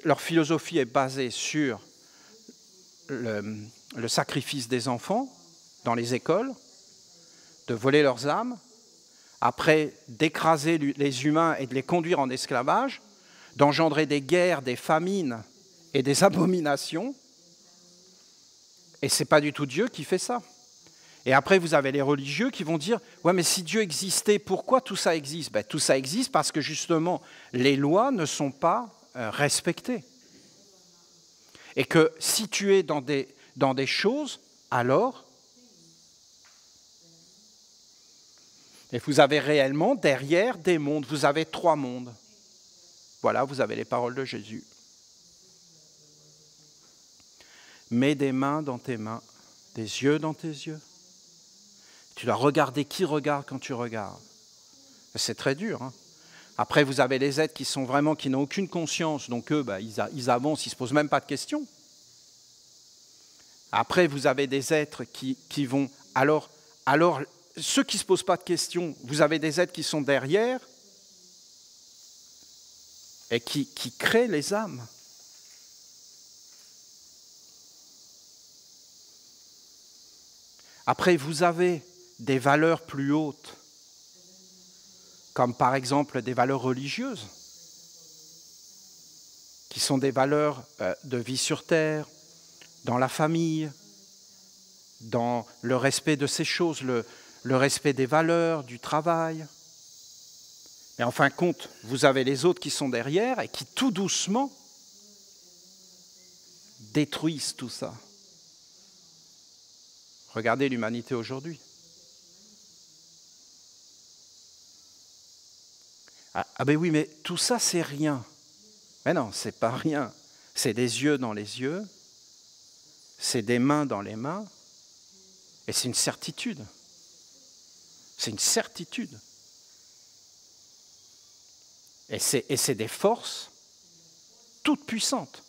leur philosophie est basée sur le sacrifice des enfants dans les écoles, de voler leurs âmes, après d'écraser les humains et de les conduire en esclavage, d'engendrer des guerres, des famines et des abominations. Et ce n'est pas du tout Dieu qui fait ça. Et après, vous avez les religieux qui vont dire « Ouais, mais si Dieu existait, pourquoi tout ça existe ?» Tout ça existe parce que justement, les lois ne sont pas respectées. Et que si tu es dans des choses, alors... Et vous avez réellement derrière des mondes, vous avez 3 mondes. Voilà, vous avez les paroles de Jésus. Mets des mains dans tes mains, des yeux dans tes yeux. Tu dois regarder qui regarde quand tu regardes. C'est très dur. Hein. Après, vous avez les êtres qui n'ont aucune conscience, donc eux, ils avancent, ils ne se posent même pas de questions. Après, vous avez des êtres qui vont... Alors, ceux qui ne se posent pas de questions, vous avez des êtres qui sont derrière et qui créent les âmes. Après, vous avez des valeurs plus hautes, comme par exemple des valeurs religieuses, qui sont des valeurs de vie sur terre, dans la famille, dans le respect de ces choses, le respect des valeurs, du travail. Mais en fin de compte, vous avez les autres qui sont derrière et qui tout doucement détruisent tout ça. Regardez l'humanité aujourd'hui. Ah ben oui, mais tout ça, c'est rien. Mais non, c'est pas rien. C'est des yeux dans les yeux, c'est des mains dans les mains, et c'est une certitude. C'est une certitude. Et c'est des forces toutes puissantes.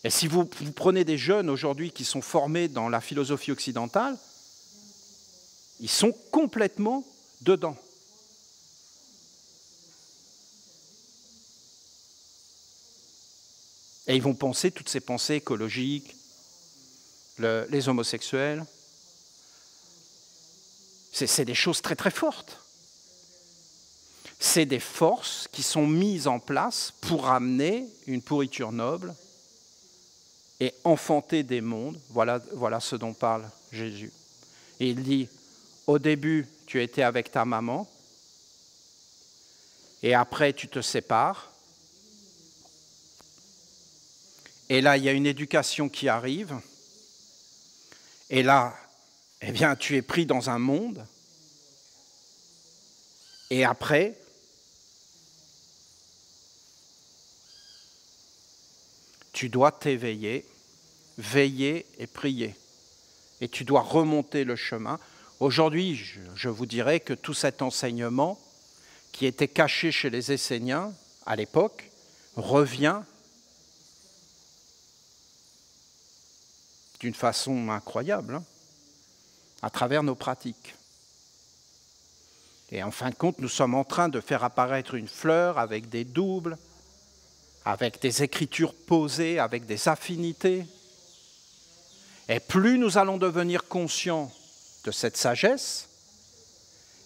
Et si vous prenez des jeunes aujourd'hui qui sont formés dans la philosophie occidentale, ils sont complètement dedans. Et ils vont penser toutes ces pensées écologiques, les homosexuels. C'est des choses très très fortes. C'est des forces qui sont mises en place pour amener une pourriture noble et enfanter des mondes. Voilà ce dont parle Jésus. Et il dit, au début, tu étais avec ta maman, et après, tu te sépares. Et là, il y a une éducation qui arrive. Et là, eh bien, tu es pris dans un monde. Et après, tu dois t'éveiller, veiller et prier. Et tu dois remonter le chemin. Aujourd'hui, je vous dirais que tout cet enseignement qui était caché chez les Esséniens à l'époque revient d'une façon incroyable, à travers nos pratiques. Et en fin de compte, nous sommes en train de faire apparaître une fleur avec des doubles, avec des écritures posées, avec des affinités. Et plus nous allons devenir conscients de cette sagesse,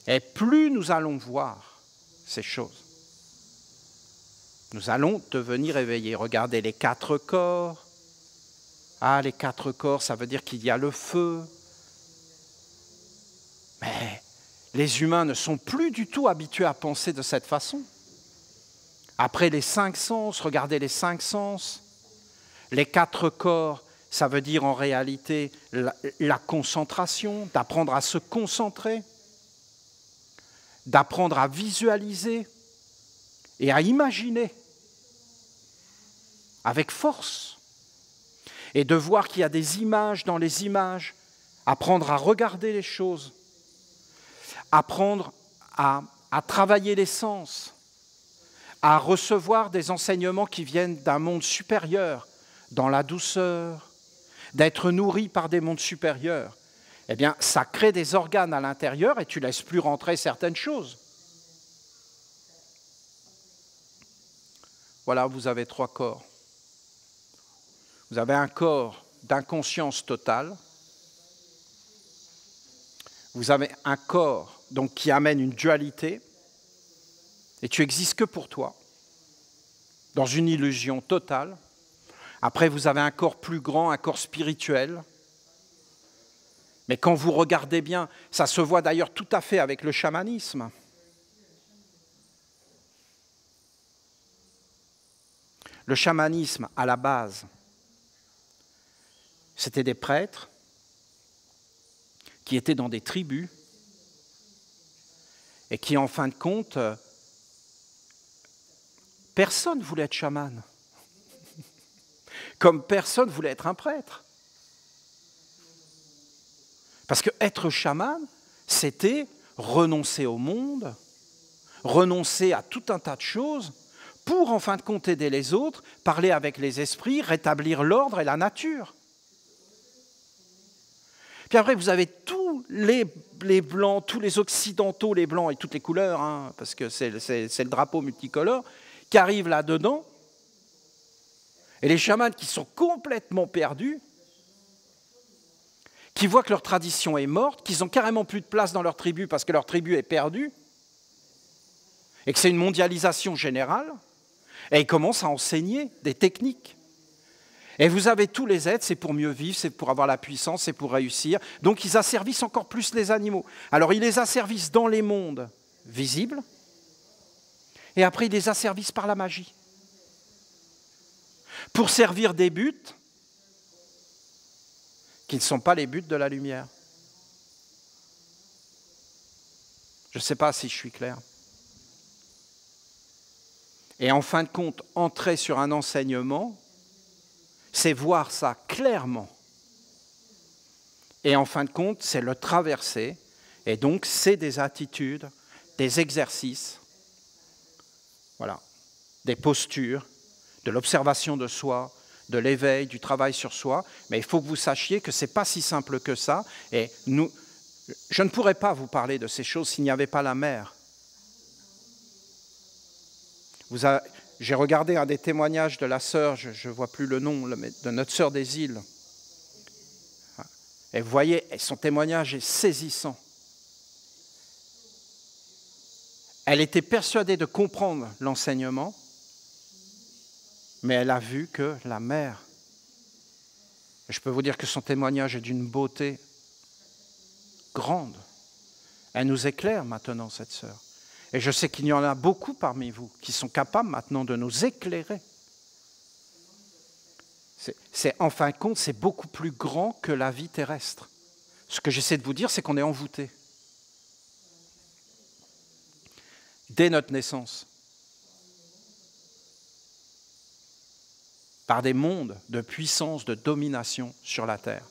et plus nous allons voir ces choses. Nous allons devenir éveillés. Regardez les 4 corps. Ah, les 4 corps, ça veut dire qu'il y a le feu. Mais les humains ne sont plus du tout habitués à penser de cette façon. Après les 5 sens, regardez les 5 sens. Les 4 corps, ça veut dire en réalité la concentration, d'apprendre à se concentrer, d'apprendre à visualiser et à imaginer avec force. Et de voir qu'il y a des images dans les images, apprendre à regarder les choses, apprendre à travailler les sens, à recevoir des enseignements qui viennent d'un monde supérieur, dans la douceur, d'être nourri par des mondes supérieurs. Eh bien, ça crée des organes à l'intérieur et tu ne laisses plus rentrer certaines choses. Voilà, vous avez 3 corps. Vous avez un corps d'inconscience totale. Vous avez un corps donc, qui amène une dualité. Et tu n'existes que pour toi, dans une illusion totale. Après, vous avez un corps plus grand, un corps spirituel. Mais quand vous regardez bien, ça se voit d'ailleurs tout à fait avec le chamanisme. Le chamanisme, à la base, c'était des prêtres qui étaient dans des tribus et qui, en fin de compte, personne ne voulait être chaman, comme personne ne voulait être un prêtre. Parce que être chaman, c'était renoncer au monde, renoncer à tout un tas de choses pour, en fin de compte, aider les autres, parler avec les esprits, rétablir l'ordre et la nature. Puis après, vous avez tous les blancs, tous les occidentaux, les blancs et toutes les couleurs, hein, parce que c'est le drapeau multicolore, qui arrivent là-dedans. Et les chamans qui sont complètement perdus, qui voient que leur tradition est morte, qu'ils n'ont carrément plus de place dans leur tribu parce que leur tribu est perdue, et que c'est une mondialisation générale, et ils commencent à enseigner des techniques. Et vous avez tous les êtres, c'est pour mieux vivre, c'est pour avoir la puissance, c'est pour réussir. Donc ils asservissent encore plus les animaux. Alors ils les asservissent dans les mondes visibles, et après ils les asservissent par la magie. Pour servir des buts qui ne sont pas les buts de la lumière. Je ne sais pas si je suis clair. Et en fin de compte, entrer sur un enseignement, c'est voir ça clairement. Et en fin de compte, c'est le traverser. Et donc, c'est des attitudes, des exercices, voilà, des postures, de l'observation de soi, de l'éveil, du travail sur soi. Mais il faut que vous sachiez que ce n'est pas si simple que ça. Et je ne pourrais pas vous parler de ces choses s'il n'y avait pas la mer. J'ai regardé un des témoignages de la sœur, je ne vois plus le nom, de notre sœur des îles. Et vous voyez, son témoignage est saisissant. Elle était persuadée de comprendre l'enseignement, mais elle a vu que la mer, et je peux vous dire que son témoignage est d'une beauté grande. Elle nous éclaire maintenant, cette sœur. Et je sais qu'il y en a beaucoup parmi vous qui sont capables maintenant de nous éclairer. En fin de compte, c'est beaucoup plus grand que la vie terrestre. Ce que j'essaie de vous dire, c'est qu'on est envoûté. Dès notre naissance, par des mondes de puissance, de domination sur la terre.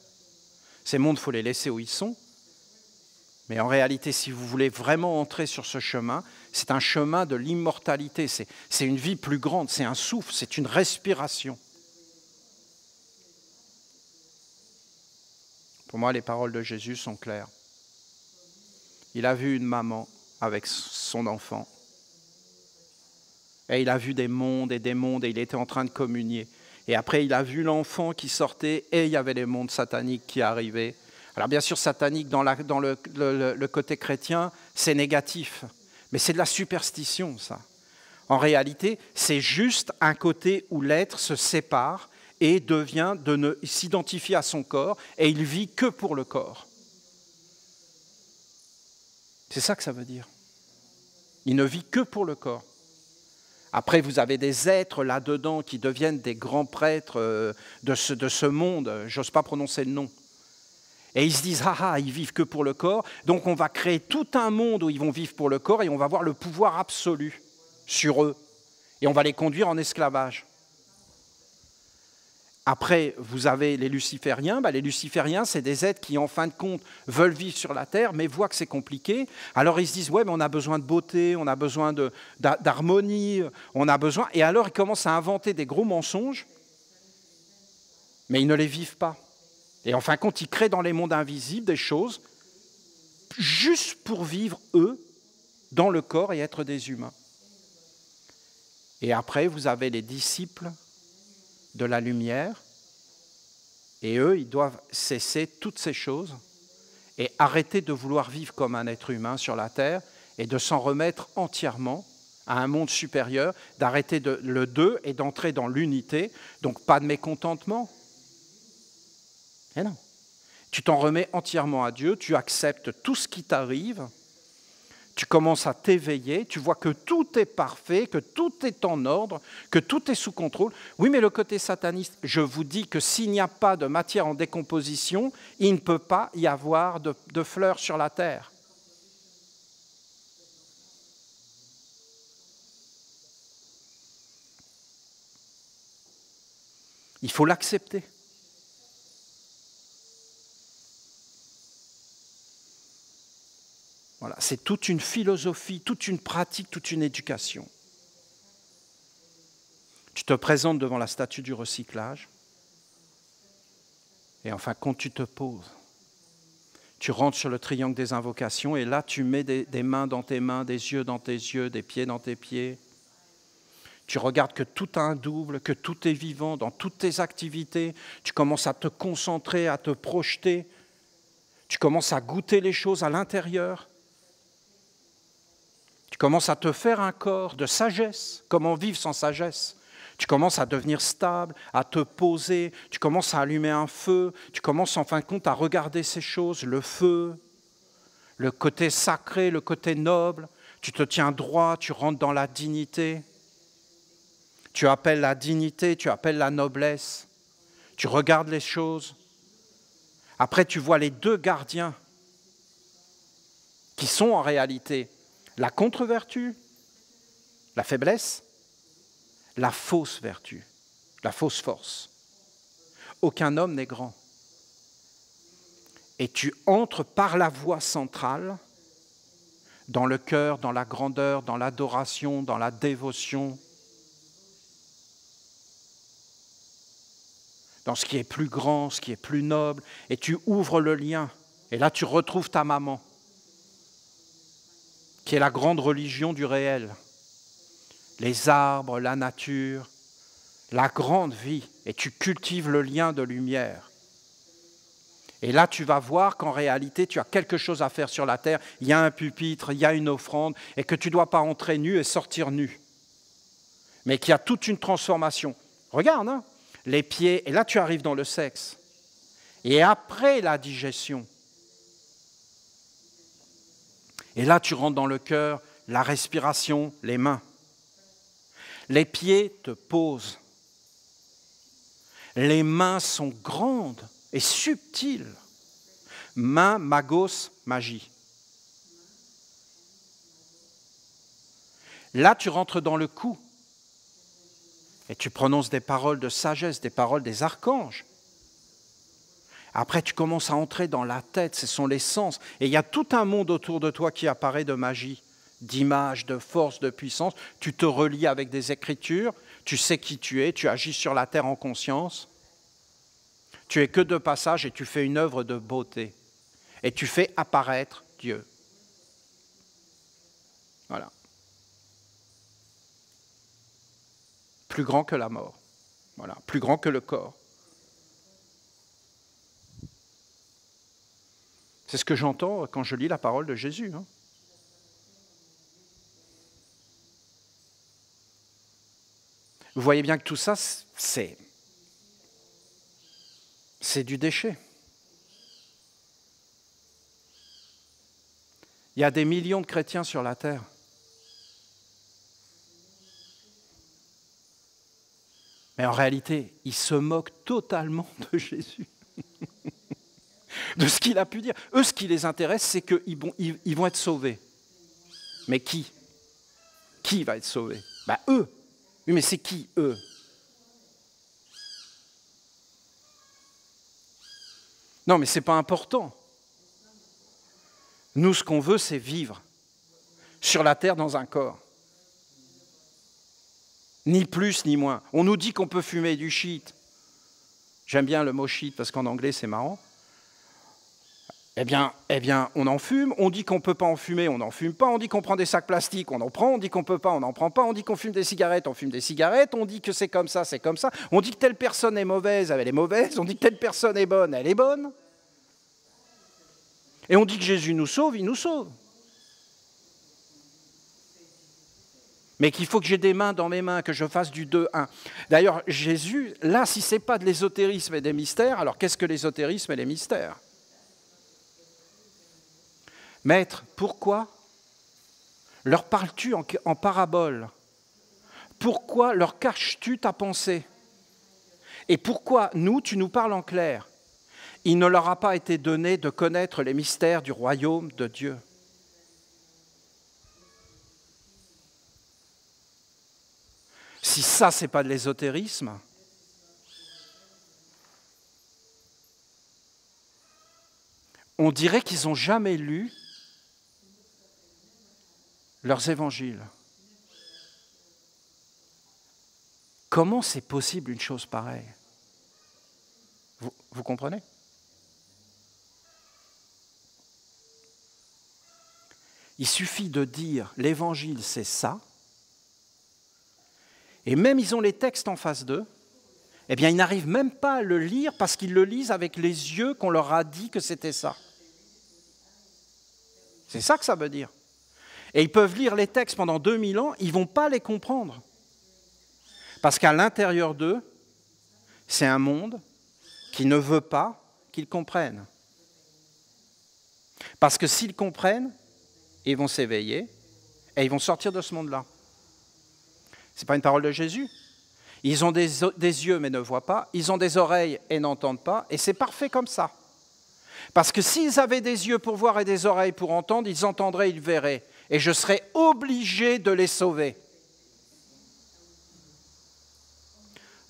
Ces mondes, il faut les laisser où ils sont. Mais en réalité, si vous voulez vraiment entrer sur ce chemin, c'est un chemin de l'immortalité. C'est une vie plus grande, c'est un souffle, c'est une respiration. Pour moi, les paroles de Jésus sont claires. Il a vu une maman avec son enfant. Et il a vu des mondes, et il était en train de communier. Et après, il a vu l'enfant qui sortait, et il y avait les mondes sataniques qui arrivaient. Alors bien sûr, satanique dans le côté chrétien, c'est négatif. Mais c'est de la superstition, ça. En réalité, c'est juste un côté où l'être se sépare et devient de ne s'identifier à son corps, et il vit que pour le corps. C'est ça que ça veut dire. Il ne vit que pour le corps. Après, vous avez des êtres là-dedans qui deviennent des grands prêtres de ce monde. J'ose pas prononcer le nom. Et ils se disent, ils vivent que pour le corps. Donc on va créer tout un monde où ils vont vivre pour le corps et on va avoir le pouvoir absolu sur eux. Et on va les conduire en esclavage. Après, vous avez les lucifériens. Les lucifériens, c'est des êtres qui, en fin de compte, veulent vivre sur la terre, mais voient que c'est compliqué. Alors ils se disent, mais on a besoin de beauté, on a besoin d'harmonie, on a besoin... Et alors ils commencent à inventer des gros mensonges, mais ils ne les vivent pas. Et en fin de compte, ils créent dans les mondes invisibles des choses juste pour vivre, eux, dans le corps et être des humains. Et après, vous avez les disciples de la lumière, et eux, ils doivent cesser toutes ces choses et arrêter de vouloir vivre comme un être humain sur la terre et de s'en remettre entièrement à un monde supérieur, d'arrêter le deux et d'entrer dans l'unité. Donc pas de mécontentement. Et non. Tu t'en remets entièrement à Dieu, tu acceptes tout ce qui t'arrive, tu commences à t'éveiller, tu vois que tout est parfait, que tout est en ordre, que tout est sous contrôle. Oui, mais le côté sataniste, je vous dis que s'il n'y a pas de matière en décomposition, il ne peut pas y avoir de fleurs sur la terre. Il faut l'accepter. Voilà, c'est toute une philosophie, toute une pratique, toute une éducation. Tu te présentes devant la statue du recyclage et enfin, quand tu te poses, tu rentres sur le triangle des invocations et là, tu mets des mains dans tes mains, des yeux dans tes yeux, des pieds dans tes pieds. Tu regardes que tout a un double, que tout est vivant dans toutes tes activités. Tu commences à te concentrer, à te projeter. Tu commences à goûter les choses à l'intérieur. Tu commences à te faire un corps de sagesse. Comment vivre sans sagesse? Tu commences à devenir stable, à te poser, tu commences à allumer un feu, tu commences en fin de compte à regarder ces choses, le feu, le côté sacré, le côté noble. Tu te tiens droit, tu rentres dans la dignité. Tu appelles la dignité, tu appelles la noblesse. Tu regardes les choses Après, tu vois les deux gardiens qui sont en réalité la contre-vertu, la faiblesse, la fausse vertu, la fausse force. Aucun homme n'est grand. Et tu entres par la voie centrale dans le cœur, dans la grandeur, dans l'adoration, dans la dévotion, dans ce qui est plus grand, ce qui est plus noble, et tu ouvres le lien. Et là, tu retrouves ta maman, qui est la grande religion du réel. Les arbres, la nature, la grande vie, et tu cultives le lien de lumière. Et là, tu vas voir qu'en réalité, tu as quelque chose à faire sur la terre. Il y a un pupitre, il y a une offrande, et que tu ne dois pas entrer nu et sortir nu. Mais qu'il y a toute une transformation. Regarde, hein, les pieds, et là, tu arrives dans le sexe. Et après la digestion, et là, tu rentres dans le cœur, la respiration, les mains. Les pieds te posent. Les mains sont grandes et subtiles. Main, magos, magie. Là, tu rentres dans le cou et tu prononces des paroles de sagesse, des paroles des archanges. Après, tu commences à entrer dans la tête, ce sont les sens. Et il y a tout un monde autour de toi qui apparaît de magie, d'images, de force, de puissance. Tu te relies avec des écritures, tu sais qui tu es, tu agis sur la terre en conscience. Tu es que de passage et tu fais une œuvre de beauté. Et tu fais apparaître Dieu. Voilà. Plus grand que la mort. Voilà. Plus grand que le corps. C'est ce que j'entends quand je lis la parole de Jésus. Hein. Vous voyez bien que tout ça, c'est du déchet. Il y a des millions de chrétiens sur la terre. Mais en réalité, ils se moquent totalement de Jésus. De ce qu'il a pu dire. Eux, ce qui les intéresse, c'est qu'ils vont être sauvés. Mais qui? Qui va être sauvé? Ben, eux. Oui, mais c'est qui, eux? Non, mais ce n'est pas important. Nous, ce qu'on veut, c'est vivre sur la terre dans un corps. Ni plus, ni moins. On nous dit qu'on peut fumer du shit. J'aime bien le mot shit parce qu'en anglais, c'est marrant. Eh bien, on en fume. On dit qu'on ne peut pas en fumer, on n'en fume pas. On dit qu'on prend des sacs plastiques, on en prend. On dit qu'on ne peut pas, on n'en prend pas. On dit qu'on fume des cigarettes, on fume des cigarettes. On dit que c'est comme ça, c'est comme ça. On dit que telle personne est mauvaise, elle est mauvaise. On dit que telle personne est bonne, elle est bonne. Et on dit que Jésus nous sauve, il nous sauve. Mais qu'il faut que j'ai des mains dans mes mains, que je fasse du 2-1. D'ailleurs, Jésus, là, si ce n'est pas de l'ésotérisme et des mystères, alors qu'est-ce que l'ésotérisme et les mystères? Maître, pourquoi leur parles-tu en parabole? Pourquoi leur caches-tu ta pensée? Et pourquoi nous, tu nous parles en clair? Il ne leur a pas été donné de connaître les mystères du royaume de Dieu. Si ça, ce n'est pas de l'ésotérisme, on dirait qu'ils n'ont jamais lu leurs évangiles. Comment c'est possible une chose pareille? Vous comprenez? Il suffit de dire l'évangile c'est ça, et même ils ont les textes en face d'eux, eh bien ils n'arrivent même pas à le lire parce qu'ils le lisent avec les yeux qu'on leur a dit que c'était ça. C'est ça que ça veut dire. Et ils peuvent lire les textes pendant 2000 ans, ils ne vont pas les comprendre. Parce qu'à l'intérieur d'eux, c'est un monde qui ne veut pas qu'ils comprennent. Parce que s'ils comprennent, ils vont s'éveiller et ils vont sortir de ce monde-là. Ce n'est pas une parole de Jésus. Ils ont des yeux mais ne voient pas, ils ont des oreilles et n'entendent pas, et c'est parfait comme ça. Parce que s'ils avaient des yeux pour voir et des oreilles pour entendre, ils entendraient, ils verraient. Et je serais obligé de les sauver.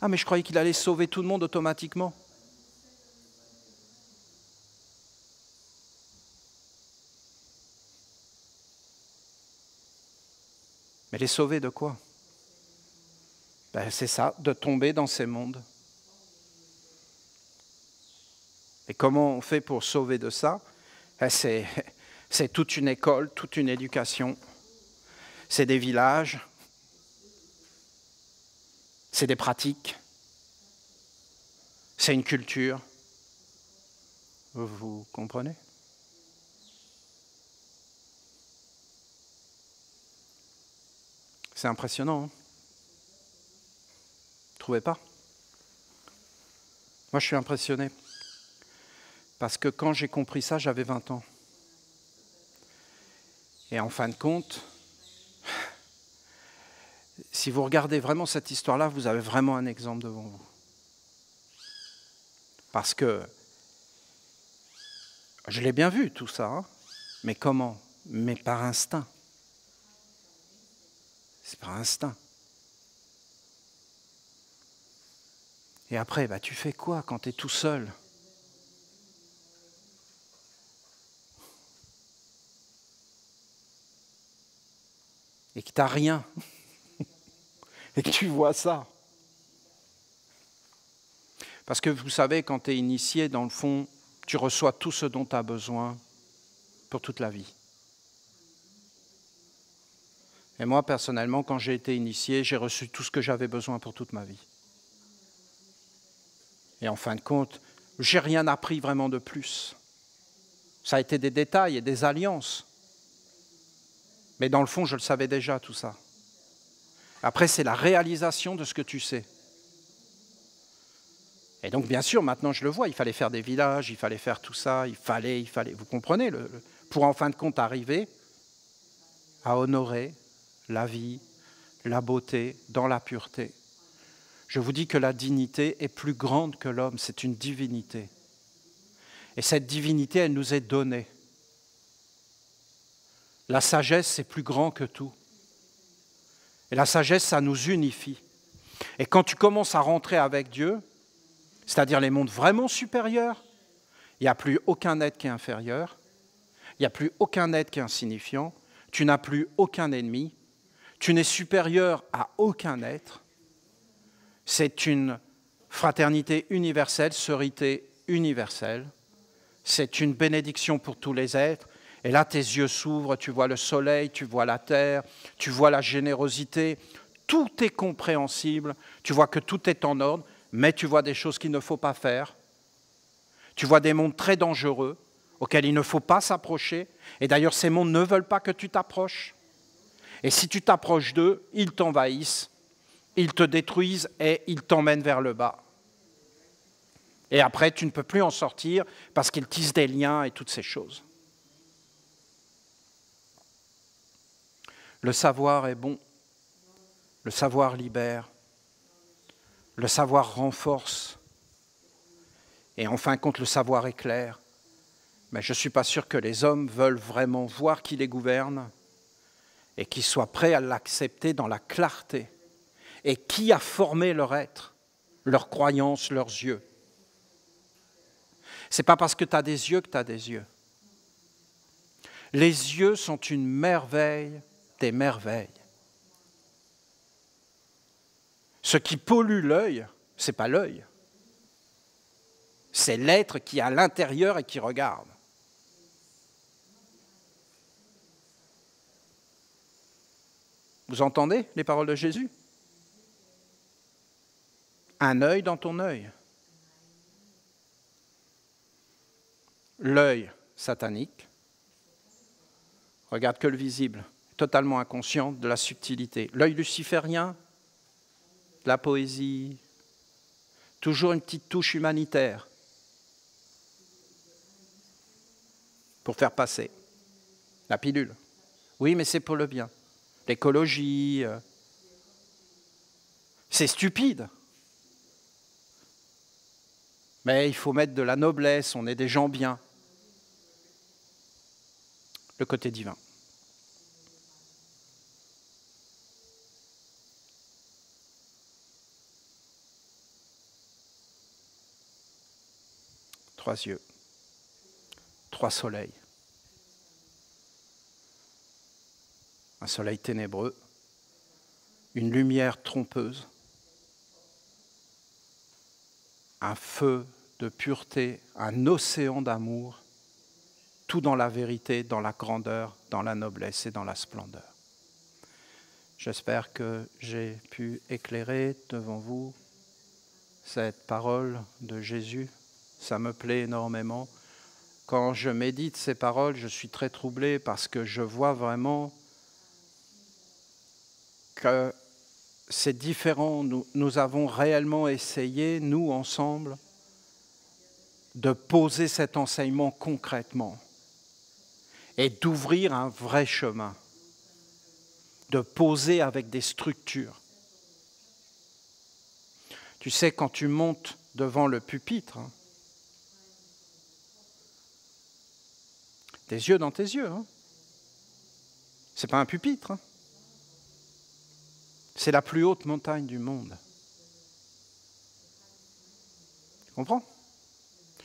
Ah, mais je croyais qu'il allait sauver tout le monde automatiquement. Mais les sauver de quoi? Ben, c'est ça, de tomber dans ces mondes. Et comment on fait pour sauver de ça? Ben, c'est toute une école, toute une éducation. C'est des villages. C'est des pratiques. C'est une culture. Vous comprenez? C'est impressionnant, hein? Vous ne trouvez pas? Moi, je suis impressionné. Parce que quand j'ai compris ça, j'avais 20 ans. Et en fin de compte, si vous regardez vraiment cette histoire-là, vous avez vraiment un exemple devant vous. Parce que je l'ai bien vu tout ça, hein, mais comment? Mais par instinct. C'est par instinct. Et après, bah, tu fais quoi quand tu es tout seul? Et que tu n'as rien. Et que tu vois ça. Parce que vous savez, quand tu es initié, dans le fond, tu reçois tout ce dont tu as besoin pour toute la vie. Et moi, personnellement, quand j'ai été initié, j'ai reçu tout ce que j'avais besoin pour toute ma vie. Et en fin de compte, j'ai rien appris vraiment de plus. Ça a été des détails et des alliances. Mais dans le fond, je le savais déjà, tout ça. Après, c'est la réalisation de ce que tu sais. Et donc, bien sûr, maintenant, je le vois, il fallait faire des villages, il fallait faire tout ça, il fallait, vous comprenez, pour en fin de compte arriver à honorer la vie, la beauté, dans la pureté. Je vous dis que la dignité est plus grande que l'homme, c'est une divinité. Et cette divinité, elle nous est donnée. La sagesse, c'est plus grand que tout. Et la sagesse, ça nous unifie. Et quand tu commences à rentrer avec Dieu, c'est-à-dire les mondes vraiment supérieurs, il n'y a plus aucun être qui est inférieur, il n'y a plus aucun être qui est insignifiant, tu n'as plus aucun ennemi, tu n'es supérieur à aucun être. C'est une fraternité universelle, sororité universelle. C'est une bénédiction pour tous les êtres. Et là, tes yeux s'ouvrent, tu vois le soleil, tu vois la terre, tu vois la générosité. Tout est compréhensible, tu vois que tout est en ordre, mais tu vois des choses qu'il ne faut pas faire. Tu vois des mondes très dangereux auxquels il ne faut pas s'approcher. Et d'ailleurs, ces mondes ne veulent pas que tu t'approches. Et si tu t'approches d'eux, ils t'envahissent, ils te détruisent et ils t'emmènent vers le bas. Et après, tu ne peux plus en sortir parce qu'ils tissent des liens et toutes ces choses. Le savoir est bon, le savoir libère, le savoir renforce, et en fin de compte, le savoir éclaire. Mais je ne suis pas sûr que les hommes veulent vraiment voir qui les gouverne et qu'ils soient prêts à l'accepter dans la clarté. Et qui a formé leur être, leurs croyances, leurs yeux. Ce n'est pas parce que tu as des yeux que tu as des yeux. Les yeux sont une merveille des merveilles. Ce qui pollue l'œil, ce n'est pas l'œil. C'est l'être qui est à l'intérieur et qui regarde. Vous entendez les paroles de Jésus? Un œil dans ton œil. L'œil satanique regarde que le visible, totalement inconscient de la subtilité. L'œil luciférien, de la poésie, toujours une petite touche humanitaire pour faire passer la pilule. Oui, mais c'est pour le bien. L'écologie, c'est stupide. Mais il faut mettre de la noblesse, on est des gens bien. le côté divin. Trois yeux, trois soleils. Un soleil ténébreux, une lumière trompeuse, un feu de pureté, un océan d'amour, tout dans la vérité, dans la grandeur, dans la noblesse et dans la splendeur. J'espère que j'ai pu éclairer devant vous cette parole de Jésus. Ça me plaît énormément. Quand je médite ces paroles, je suis très troublé parce que je vois vraiment que c'est différent. Nous avons réellement essayé, nous ensemble, de poser cet enseignement concrètement et d'ouvrir un vrai chemin, de poser avec des structures. Tu sais, quand tu montes devant le pupitre, tes yeux dans tes yeux, c'est pas un pupitre, c'est la plus haute montagne du monde. Tu comprends ?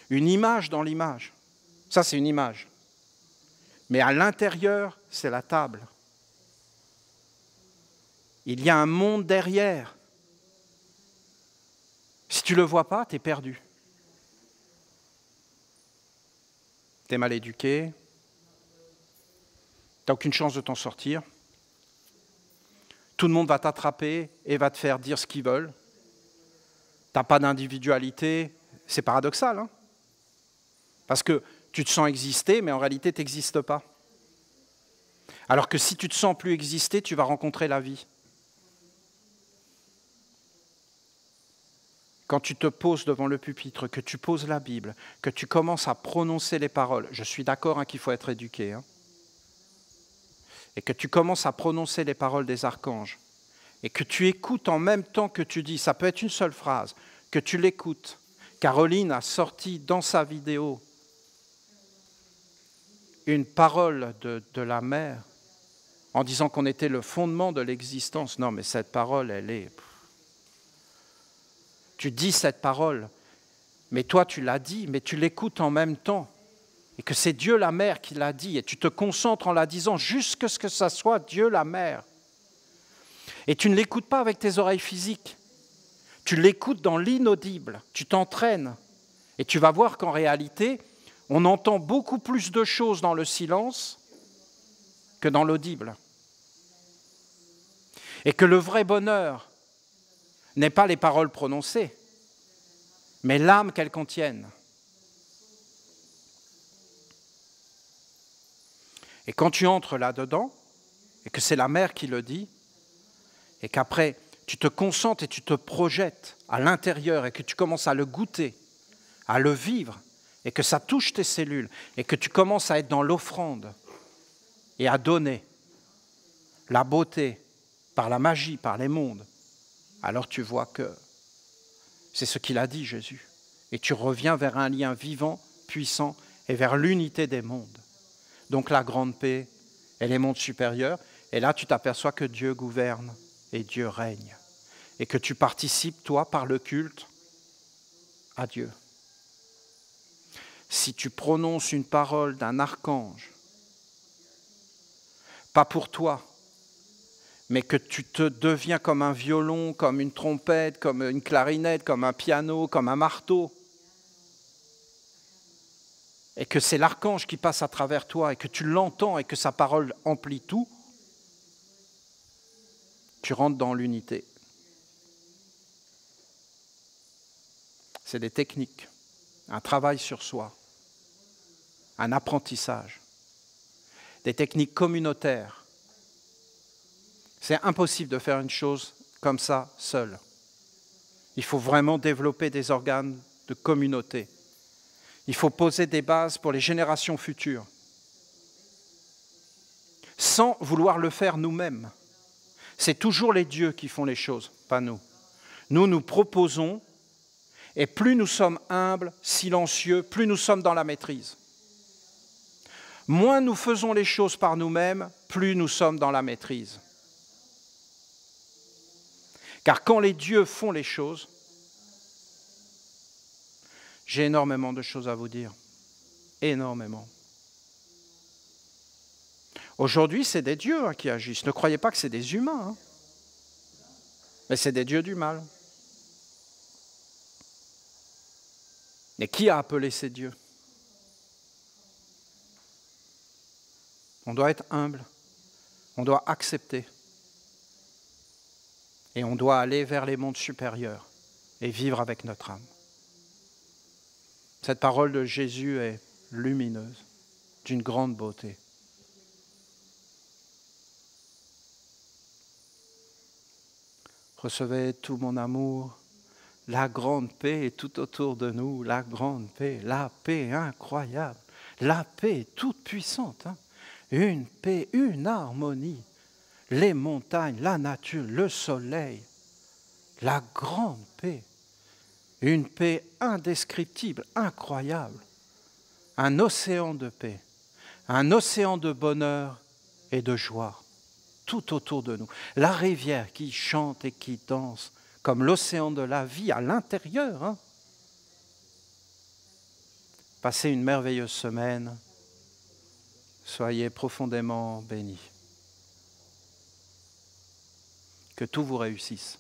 Une image dans l'image. Ça, c'est une image. Mais à l'intérieur, c'est la table. Il y a un monde derrière. Si tu ne le vois pas, tu es perdu. Tu es mal éduqué. Tu n'as aucune chance de t'en sortir. Tout le monde va t'attraper et va te faire dire ce qu'ils veulent. Tu n'as pas d'individualité. C'est paradoxal, parce que tu te sens exister, mais en réalité, tu n'existes pas. Alors que si tu te sens plus exister, tu vas rencontrer la vie. Quand tu te poses devant le pupitre, que tu poses la Bible, que tu commences à prononcer les paroles, je suis d'accord qu'il faut être éduqué, et que tu commences à prononcer les paroles des archanges, et que tu écoutes en même temps que tu dis, ça peut être une seule phrase, que tu l'écoutes. Caroline a sorti dans sa vidéo une parole de la mère en disant qu'on était le fondement de l'existence. Non, mais cette parole, elle est... Tu dis cette parole, mais toi tu l'as dit, mais tu l'écoutes en même temps. Et que c'est Dieu la mère qui l'a dit, et tu te concentres en la disant jusqu'à ce que ça soit Dieu la mère. Et tu ne l'écoutes pas avec tes oreilles physiques, tu l'écoutes dans l'inaudible, tu t'entraînes, et tu vas voir qu'en réalité, on entend beaucoup plus de choses dans le silence que dans l'audible. Et que le vrai bonheur n'est pas les paroles prononcées, mais l'âme qu'elles contiennent. Et quand tu entres là-dedans, et que c'est la mère qui le dit, et qu'après tu te concentres et tu te projettes à l'intérieur et que tu commences à le goûter, à le vivre, et que ça touche tes cellules, et que tu commences à être dans l'offrande et à donner la beauté par la magie, par les mondes, alors tu vois que c'est ce qu'il a dit, Jésus. Et tu reviens vers un lien vivant, puissant, et vers l'unité des mondes. Donc la grande paix et les mondes supérieurs. Et là, tu t'aperçois que Dieu gouverne et Dieu règne. Et que tu participes, toi, par le culte, à Dieu. Si tu prononces une parole d'un archange, pas pour toi, mais que tu te deviens comme un violon, comme une trompette, comme une clarinette, comme un piano, comme un marteau, et que c'est l'archange qui passe à travers toi, et que tu l'entends, et que sa parole emplit tout, tu rentres dans l'unité. C'est des techniques, un travail sur soi, un apprentissage, des techniques communautaires. C'est impossible de faire une chose comme ça seul. Il faut vraiment développer des organes de communauté. Il faut poser des bases pour les générations futures, sans vouloir le faire nous-mêmes. C'est toujours les dieux qui font les choses, pas nous. Nous, nous proposons, et plus nous sommes humbles, silencieux, plus nous sommes dans la maîtrise. Moins nous faisons les choses par nous-mêmes, plus nous sommes dans la maîtrise. Car quand les dieux font les choses, j'ai énormément de choses à vous dire. Énormément. Aujourd'hui, c'est des dieux qui agissent. Ne croyez pas que c'est des humains. Mais c'est des dieux du mal. Et qui a appelé ces dieux? On doit être humble. On doit accepter. Et on doit aller vers les mondes supérieurs et vivre avec notre âme. Cette parole de Jésus est lumineuse, d'une grande beauté. Recevez tout mon amour, la grande paix est tout autour de nous, la grande paix, la paix incroyable, la paix toute puissante, une paix, une harmonie, les montagnes, la nature, le soleil, la grande paix, une paix indescriptible, incroyable, un océan de paix, un océan de bonheur et de joie. Tout autour de nous. La rivière qui chante et qui danse comme l'océan de la vie à l'intérieur. Passez une merveilleuse semaine. Soyez profondément bénis. Que tout vous réussisse.